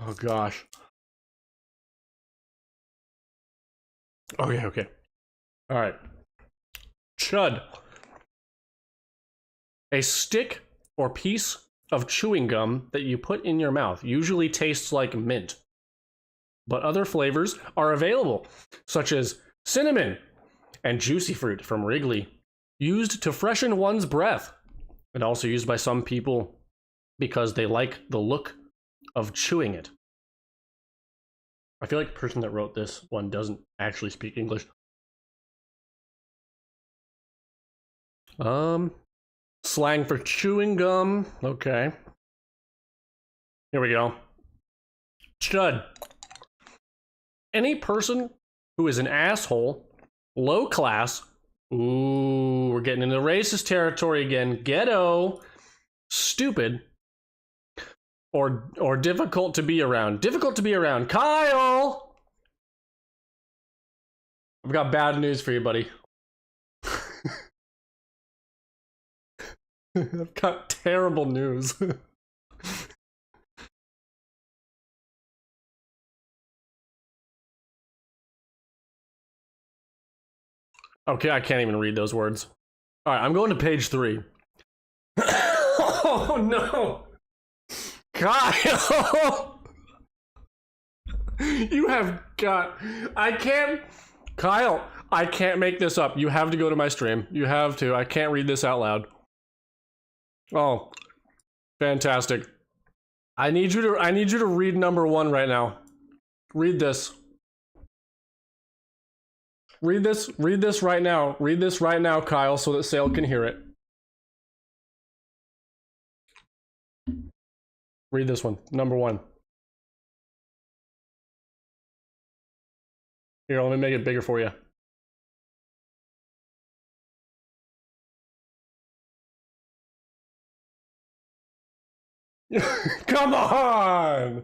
Oh gosh. Okay. Alright. Chud. A stick or piece of chewing gum that you put in your mouth usually tastes like mint. But other flavors are available, such as cinnamon and juicy fruit from Wrigley, used to freshen one's breath, and also used by some people because they like the look of chewing it. I feel like the person that wrote this one doesn't actually speak English. Slang for chewing gum. Okay. Here we go. Chud. Any person who is an asshole, low class, ooh, we're getting into racist territory again, ghetto, stupid, or difficult to be around. Difficult to be around. Kyle! I've got bad news for you, buddy. I've got terrible news. Okay, I can't even read those words. All right, I'm going to page 3. Oh no! Kyle! You have got... Kyle, I can't make this up. You have to go to my stream. You have to. I can't read this out loud. Oh, fantastic. I need you to read number 1 right now. Read this. Read this right now. Read this right now, Kyle, so that Sale can hear it. Read this one, number 1. Here, let me make it bigger for you. Come on!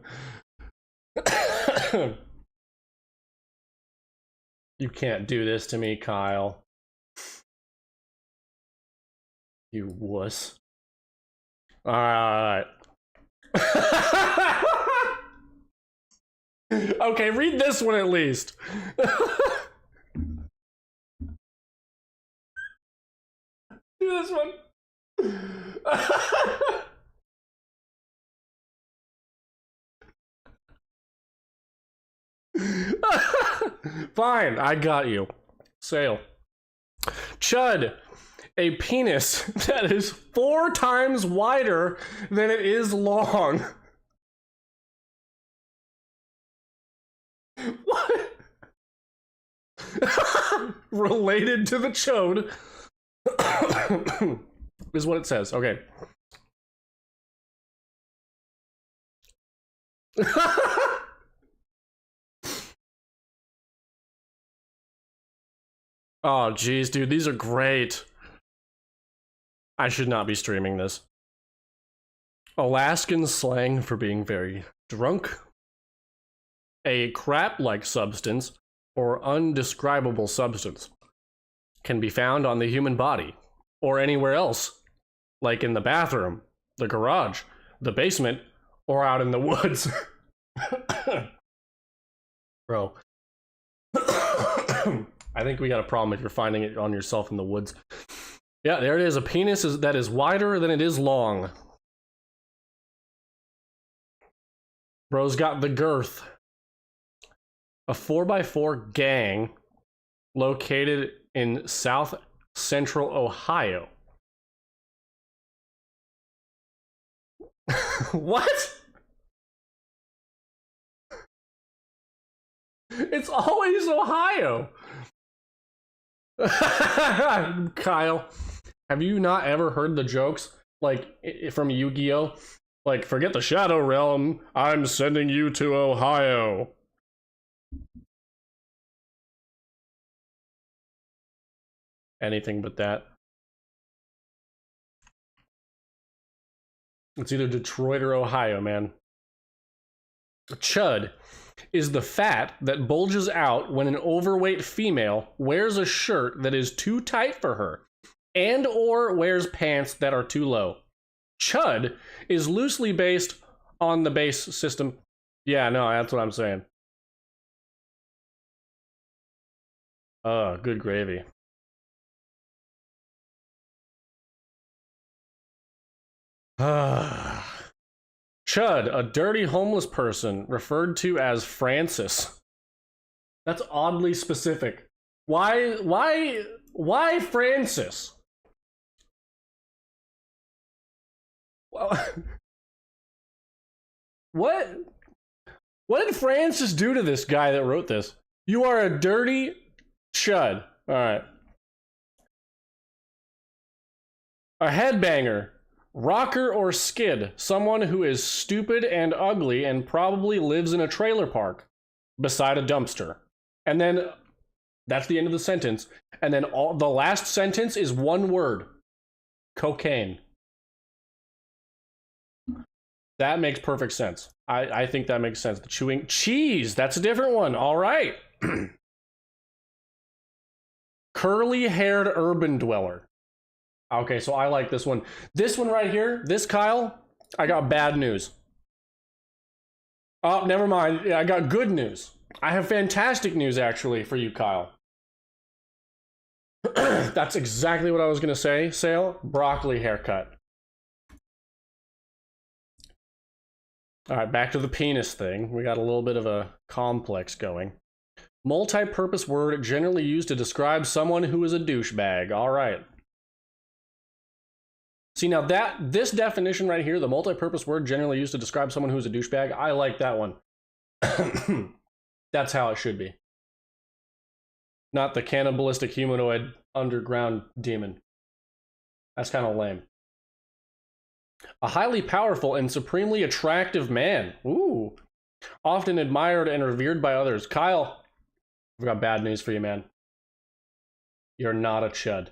You can't do this to me, Kyle. You wuss. Alright. Okay, read this one at least. Do this one. Fine, I got you. Sale. Chud. A penis that is 4 times wider than it is long. What? Related to the chode. Is what it says. Okay. Oh, geez, dude, these are great. I should not be streaming this. Alaskan slang for being very drunk. A crap-like substance or undescribable substance can be found on the human body or anywhere else, like in the bathroom, the garage, the basement, or out in the woods. Bro. I think we got a problem if you're finding it on yourself in the woods. Yeah, there it is. A penis that is wider than it is long. Bro's got the girth. A 4x4 gang located in South Central Ohio What? It's always Ohio. Kyle, have you not ever heard the jokes like from Yu-Gi-Oh? Like, forget the Shadow Realm, I'm sending you to Ohio. Anything but that. It's either Detroit or Ohio, man. Chud is the fat that bulges out when an overweight female wears a shirt that is too tight for her and or wears pants that are too low. Chud is loosely based on the base system. Yeah, no, that's what I'm saying. Good gravy. Chud, a dirty homeless person referred to as Francis. That's oddly specific. Why Francis? What did Francis do to this guy that wrote this? You are a dirty chud. All right. A headbanger. Rocker or skid, someone who is stupid and ugly and probably lives in a trailer park beside a dumpster. And then that's the end of the sentence. And then the last sentence is one word. Cocaine. That makes perfect sense. I think that makes sense. The chewing cheese, that's a different one. All right. Curly-haired urban dweller. Okay, so I like this one. This one right here, this Kyle, I got bad news. Oh, never mind. Yeah, I got good news. I have fantastic news, actually, for you, Kyle. That's exactly what I was going to say, Sale. Broccoli haircut. All right, back to the penis thing. We got a little bit of a complex going. Multi-purpose word generally used to describe someone who is a douchebag. All right. See, now this definition right here, the multi-purpose word generally used to describe someone who's a douchebag, I like that one. That's how it should be. Not the cannibalistic humanoid underground demon. That's kind of lame. A highly powerful and supremely attractive man. Ooh. Often admired and revered by others. Kyle, I've got bad news for you, man. You're not a chud.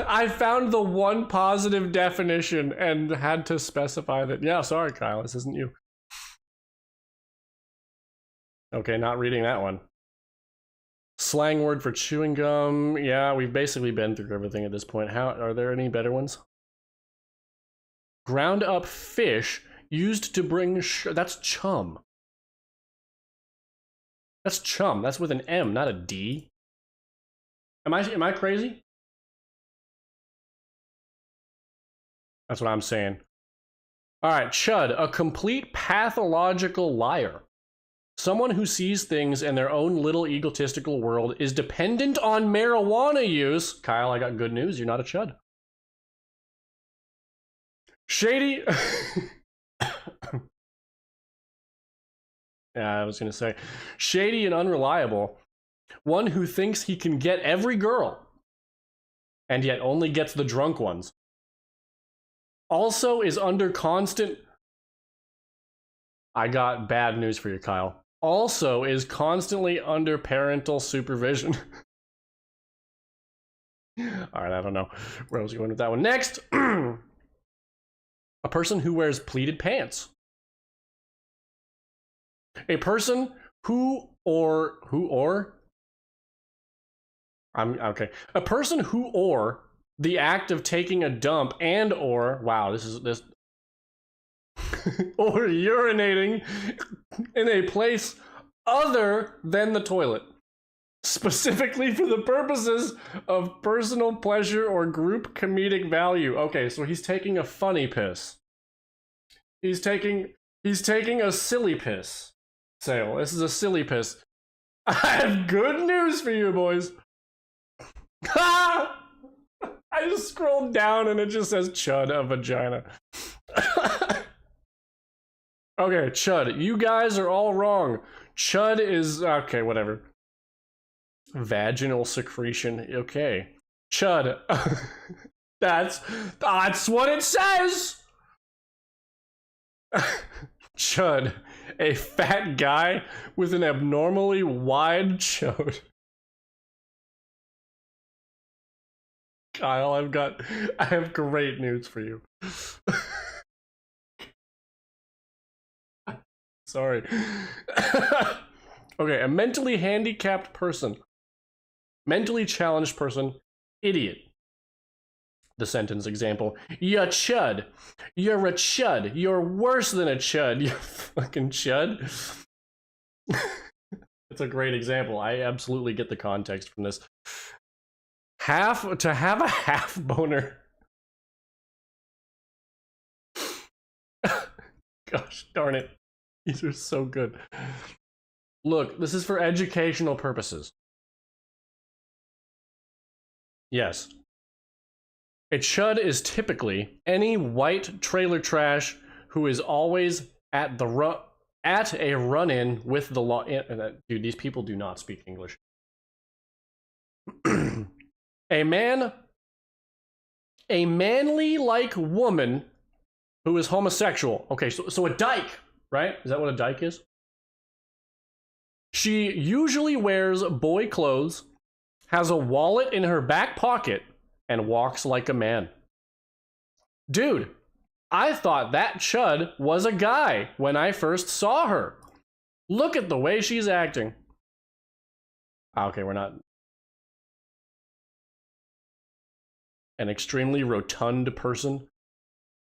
I found the one positive definition and had to specify that. Yeah, sorry, Kyle, this isn't you. Okay, not reading that one. Slang word for chewing gum. Yeah, we've basically been through everything at this point. How are there any better ones? Ground up fish used to bring that's chum. That's chum. That's with an M, not a D. Am I crazy? That's what I'm saying. All right, chud, a complete pathological liar. Someone who sees things in their own little egotistical world is dependent on marijuana use. Kyle, I got good news. You're not a chud. Shady. Yeah, I was going to say. Shady and unreliable. One who thinks he can get every girl and yet only gets the drunk ones. Also is under constant... I got bad news for you, Kyle. Also is constantly under parental supervision. All right, I don't know where I was going with that one. Next, a person who wears pleated pants. A person who I'm okay. A person who or the act of taking a dump and or wow, this or urinating in a place other than the toilet, specifically for the purposes of personal pleasure or group comedic value. Okay, so he's taking a funny piss. He's taking a silly piss. sale. This is a silly piss. I have good news for you, boys. I just scrolled down and it just says chud, a vagina. Okay, chud. You guys are all wrong. Chud is... Okay, whatever. Vaginal secretion. Okay. Chud. That's what it says! Chud. A fat guy with an abnormally wide chode. Kyle, I have great news for you. Sorry. Okay, a mentally handicapped person. Mentally challenged person. Idiot. The sentence example. Ya chud. You're a chud. You're worse than a chud. You fucking chud. It's a great example. I absolutely get the context from this. To have a half boner. Gosh darn it. These are so good. Look, this is for educational purposes. Yes. A chud is typically any white trailer trash who is always at a run-in with the law. Dude, these people do not speak English. A manly-like woman who is homosexual. Okay, so a dyke, right? Is that what a dyke is? She usually wears boy clothes, has a wallet in her back pocket, and walks like a man. Dude, I thought that chud was a guy when I first saw her. Look at the way she's acting. Okay, we're not. An extremely rotund person.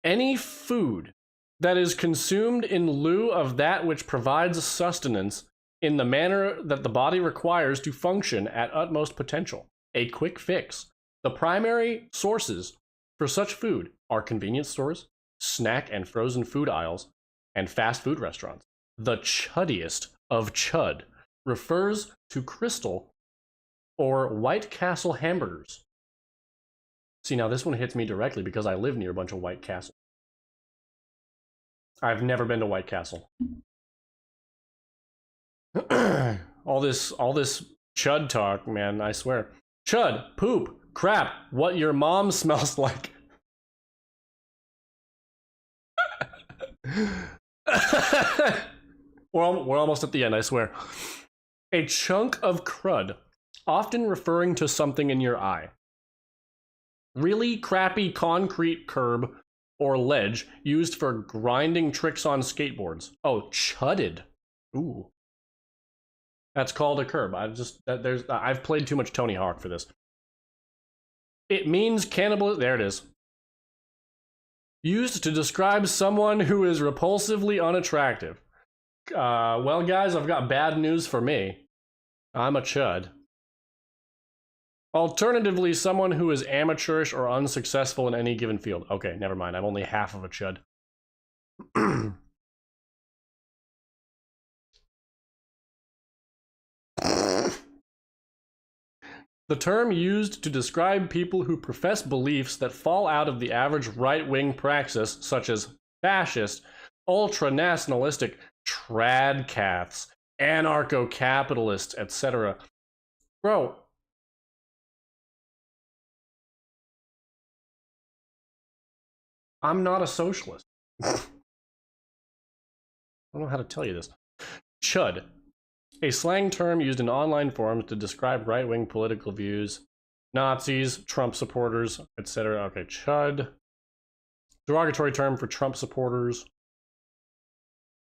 Any food that is consumed in lieu of that which provides sustenance in the manner that the body requires to function at utmost potential. A quick fix. The primary sources for such food are convenience stores, snack and frozen food aisles, and fast food restaurants. The chuddiest of chud refers to Crystal or White Castle hamburgers. See, now this one hits me directly because I live near a bunch of White Castle. I've never been to White Castle. all this chud talk, man, I swear. Chud, poop, crap, what your mom smells like. We're almost at the end, I swear. A chunk of crud, often referring to something in your eye. Really crappy concrete curb or ledge used for grinding tricks on skateboards. Oh, chudded. Ooh. That's called a curb. I've played too much Tony Hawk for this. It means cannibal. There it is. Used to describe someone who is repulsively unattractive. Well, guys, I've got bad news for me. I'm a chud. Alternatively, someone who is amateurish or unsuccessful in any given field. Okay, never mind. I'm only half of a chud. The term used to describe people who profess beliefs that fall out of the average right-wing praxis, such as fascist, ultra-nationalistic, tradcaths, anarcho-capitalists, etc. Bro. I'm not a socialist. I don't know how to tell you this. Chud. A slang term used in online forums to describe right-wing political views. Nazis, Trump supporters, etc. Okay, chud. Derogatory term for Trump supporters.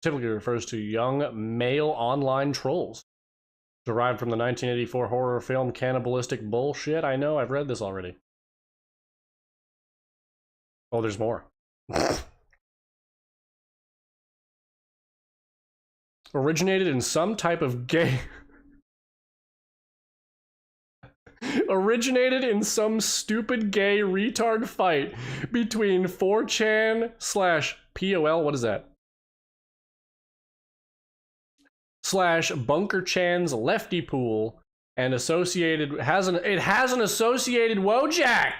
Typically refers to young male online trolls. Derived from the 1984 horror film Cannibalistic Bullshit. I know, I've read this already. Oh, there's more. Originated in some type of gay... Originated in some stupid gay retard fight between 4chan / POL, what is that? slash Bunker Chan's lefty pool and associated it has an associated Wojak.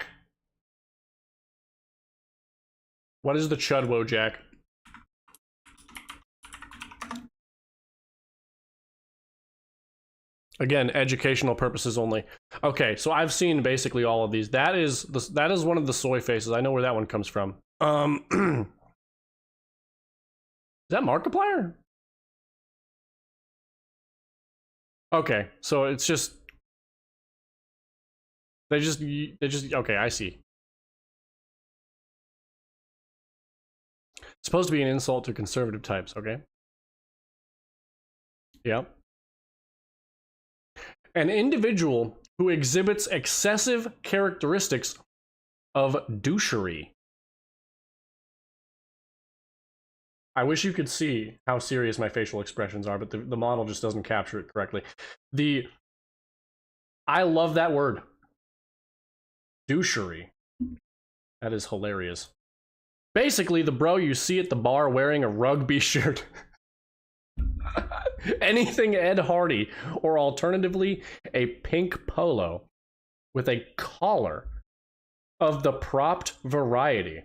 What is the Chud Wojak? Again, educational purposes only. Okay, so I've seen basically all of these. That is one of the soy faces. I know where that one comes from. Is that Markiplier? Okay, so it's just they just okay, I see. It's supposed to be an insult to conservative types, okay? Yep. An individual who exhibits excessive characteristics of douchery. I wish you could see how serious my facial expressions are, but the model just doesn't capture it correctly. I love that word. Douchery. That is hilarious. Basically, the bro you see at the bar wearing a rugby shirt. Anything Ed Hardy, or alternatively, a pink polo with a collar of the propped variety.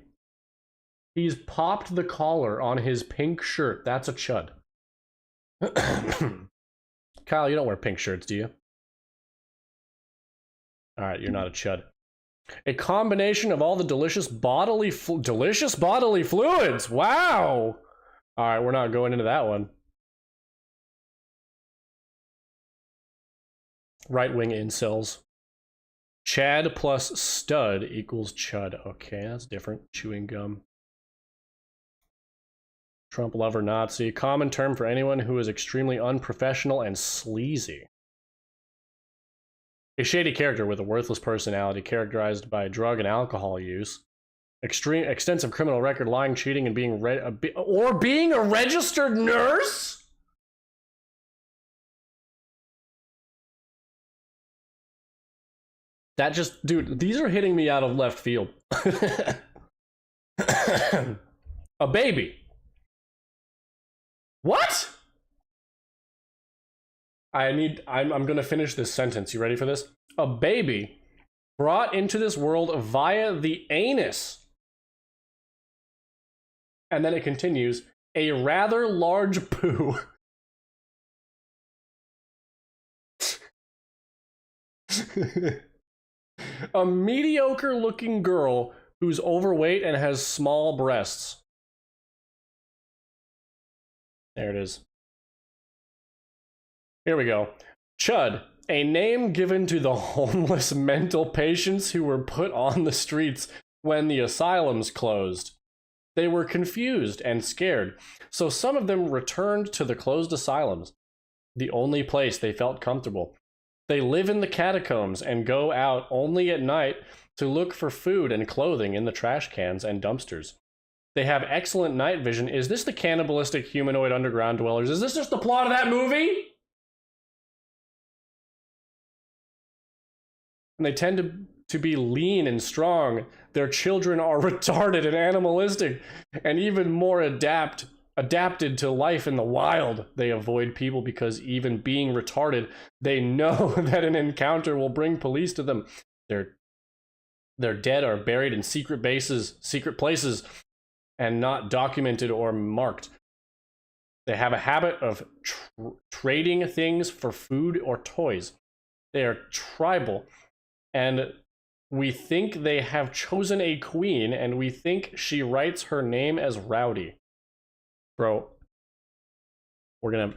He's popped the collar on his pink shirt. That's a chud. Kyle, you don't wear pink shirts, do you? Alright, you're not a chud. A combination of all the delicious bodily fluids! Wow! Alright, we're not going into that one. Right-wing incels. Chad plus stud equals chud. Okay, that's different. Chewing gum. Trump lover Nazi. Common term for anyone who is extremely unprofessional and sleazy. A shady character with a worthless personality characterized by drug and alcohol use. Extensive criminal record, lying, cheating, and being a registered nurse? That just, dude, these are hitting me out of left field. A baby. What? I'm gonna finish this sentence. You ready for this? A baby brought into this world via the anus. And then it continues, a rather large poo. A mediocre looking girl who's overweight and has small breasts. There it is. Here we go. Chud, a name given to the homeless mental patients who were put on the streets when the asylums closed. They were confused and scared, so some of them returned to the closed asylums, the only place they felt comfortable. They live in the catacombs and go out only at night to look for food and clothing in the trash cans and dumpsters. They have excellent night vision. Is this the cannibalistic humanoid underground dwellers? Is this just the plot of that movie? And they tend to be lean and strong. Their children are retarded and animalistic and even more adapted to life in the wild. They avoid people because even being retarded, they know that an encounter will bring police to them. Their dead are buried in secret places, and not documented or marked. They have a habit of trading things for food or toys. They are tribal, and we think they have chosen a queen, and we think she writes her name as Rowdy. Bro, we're gonna...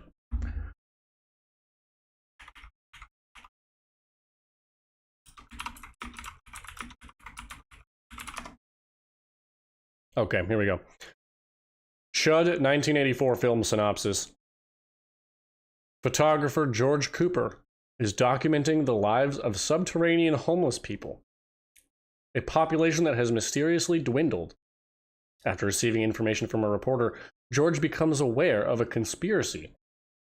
Okay, here we go. Chud 1984 film synopsis. Photographer George Cooper is documenting the lives of subterranean homeless people, a population that has mysteriously dwindled. After receiving information from a reporter, George becomes aware of a conspiracy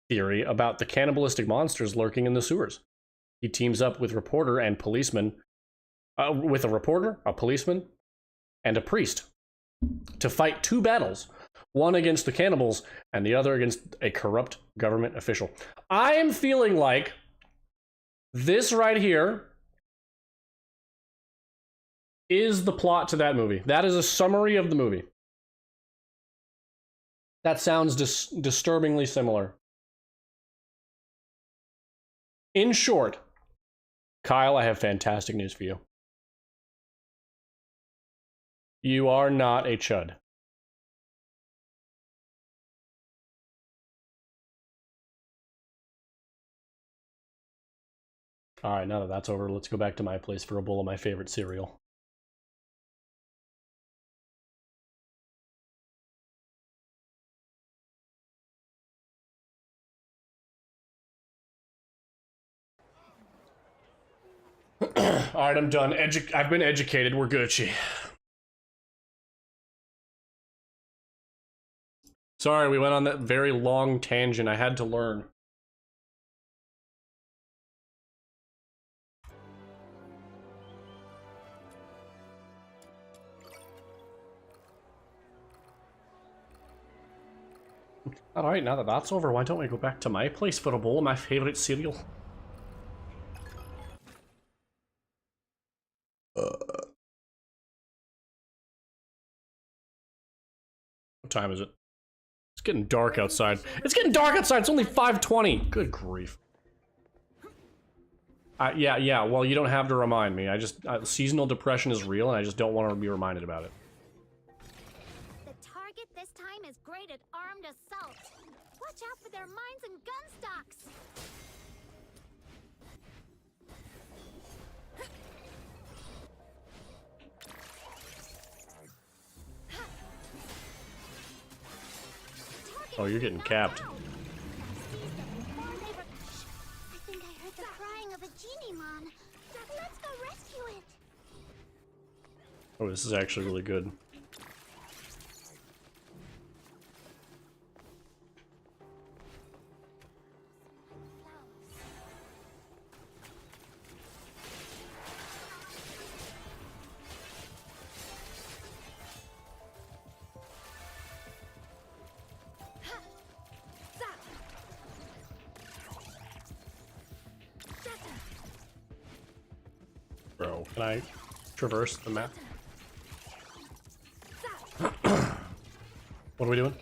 theory about the cannibalistic monsters lurking in the sewers. He teams up with a reporter, a policeman, and a priest to fight two battles. One against the cannibals, and the other against a corrupt government official. I am feeling like this right here is the plot to that movie. That is a summary of the movie. That sounds disturbingly similar. In short, Kyle, I have fantastic news for you. You are not a chud. Alright, now that that's over, let's go back to my place for a bowl of my favorite cereal. Alright, I'm done. I've been educated. We're Gucci. Sorry, we went on that very long tangent. I had to learn. Alright, now that that's over, why don't we go back to my place for a bowl of my favorite cereal? What time is it? It's getting dark outside. It's getting dark outside! It's only 5:20! Good grief. Yeah, well, you don't have to remind me. Seasonal depression is real, and I just don't want to be reminded about it. The target this time is great at armed assault. Watch out for their mines and gun stocks. Oh, you're getting capped. I think I heard the crying of a genie mon. Let's go rescue it. Oh, this is actually really good. Bro, can I traverse the map? What are we doing?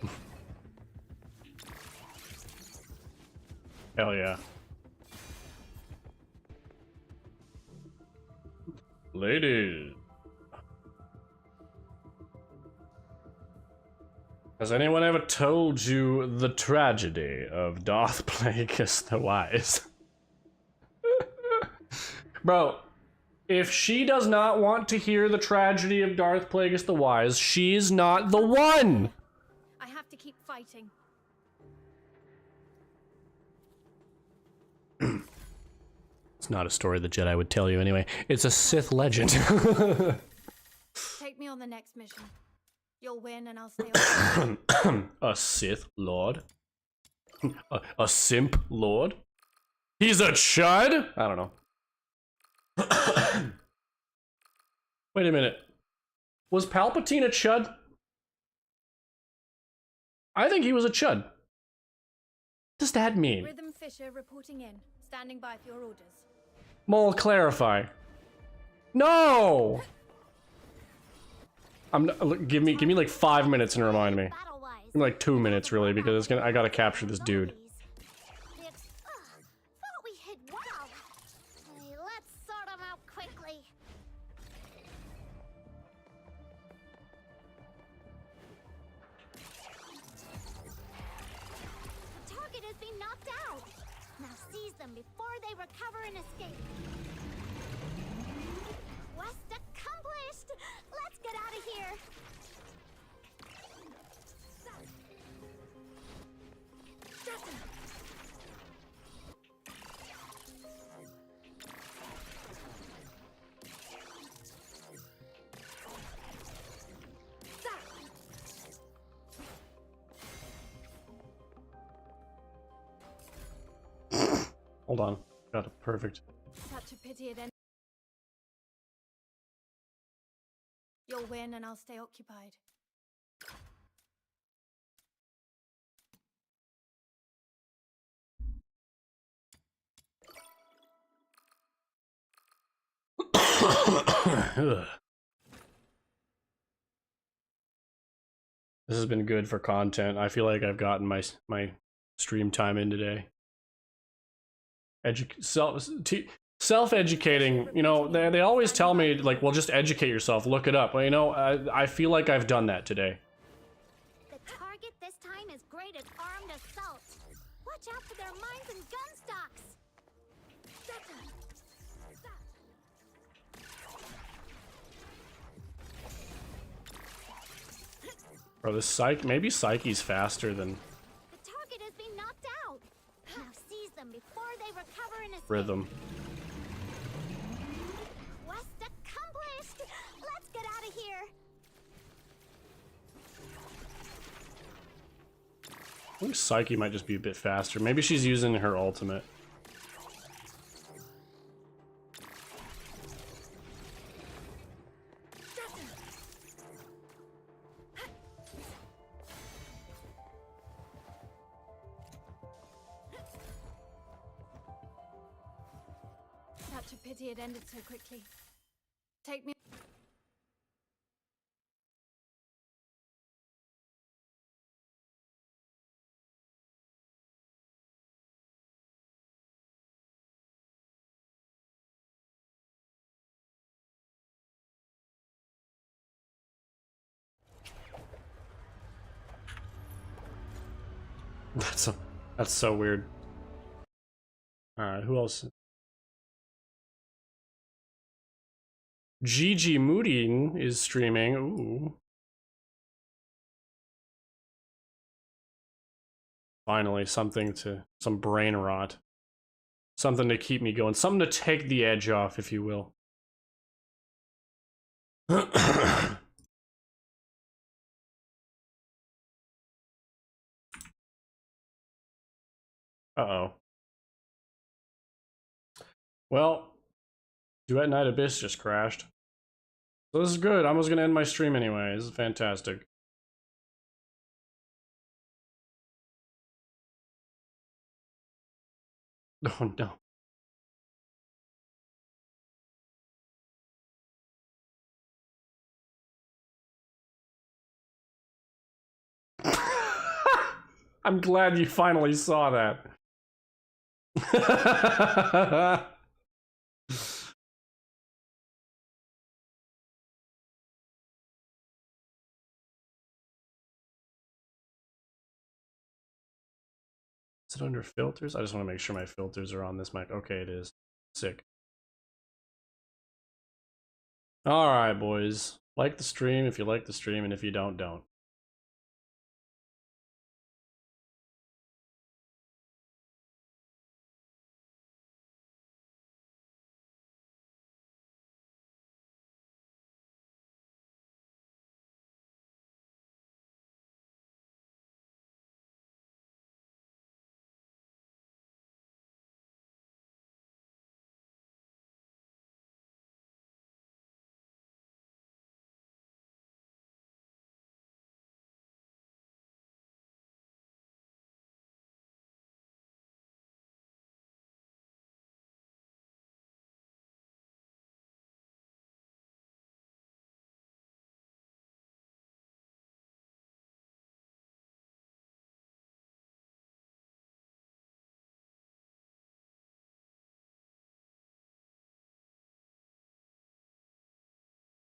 Hell yeah. Ladies. Has anyone ever told you the tragedy of Darth Plagueis the Wise? Bro, if she does not want to hear the tragedy of Darth Plagueis the Wise, she's not the one! I have to keep fighting. It's not a story the Jedi would tell you anyway. It's a Sith legend. Take me on the next mission. You'll win and I'll stay on. A Sith Lord? A simp Lord? He's a chud? I don't know. Wait a minute. Was Palpatine a chud? I think he was a chud. What does that mean? Rhythm Fisher reporting in. Standing by for your orders. Mole, clarify. No! Give me like 5 minutes and remind me. Battle-wise. Like 2 minutes really, because I gotta capture this dude. Thought we hit well. Hey, let's sort them out quickly. The target has been knocked out. Now seize them before they recover and escape. Quest accomplished. Let's get out of here. Hold on. Got it. Perfect. Such a pity it ended. You'll win and I'll stay occupied. Ugh. This has been good for content. I feel like I've gotten my stream time in today. Self-educating, you know, they always tell me, like, well, just educate yourself, look it up. Well, you know, I feel like I've done that today. The target this time is great at armed assault. Watch out for their mines and gun stocks. Bro, this maybe Psyche's faster than The target has been knocked out. Now seize them before they recover in a Rhythm. Quest accomplished. Let's get out of here. I think Psyche might just be a bit faster. Maybe she's using her ultimate. Such a pity it ended so quickly. Take me. That's so weird. Alright, who else? Gigi Mooding is streaming. Ooh. Finally, some brain rot. Something to keep me going. Something to take the edge off, if you will. Uh-oh. Well, Duet Night Abyss just crashed. So this is good. I was gonna end my stream anyway. This is fantastic. Oh no. I'm glad you finally saw that. Is it under filters? I just want to make sure my filters are on this mic. Okay, it is. Sick. Alright, boys. Like the stream if you like the stream, and if you don't, don't.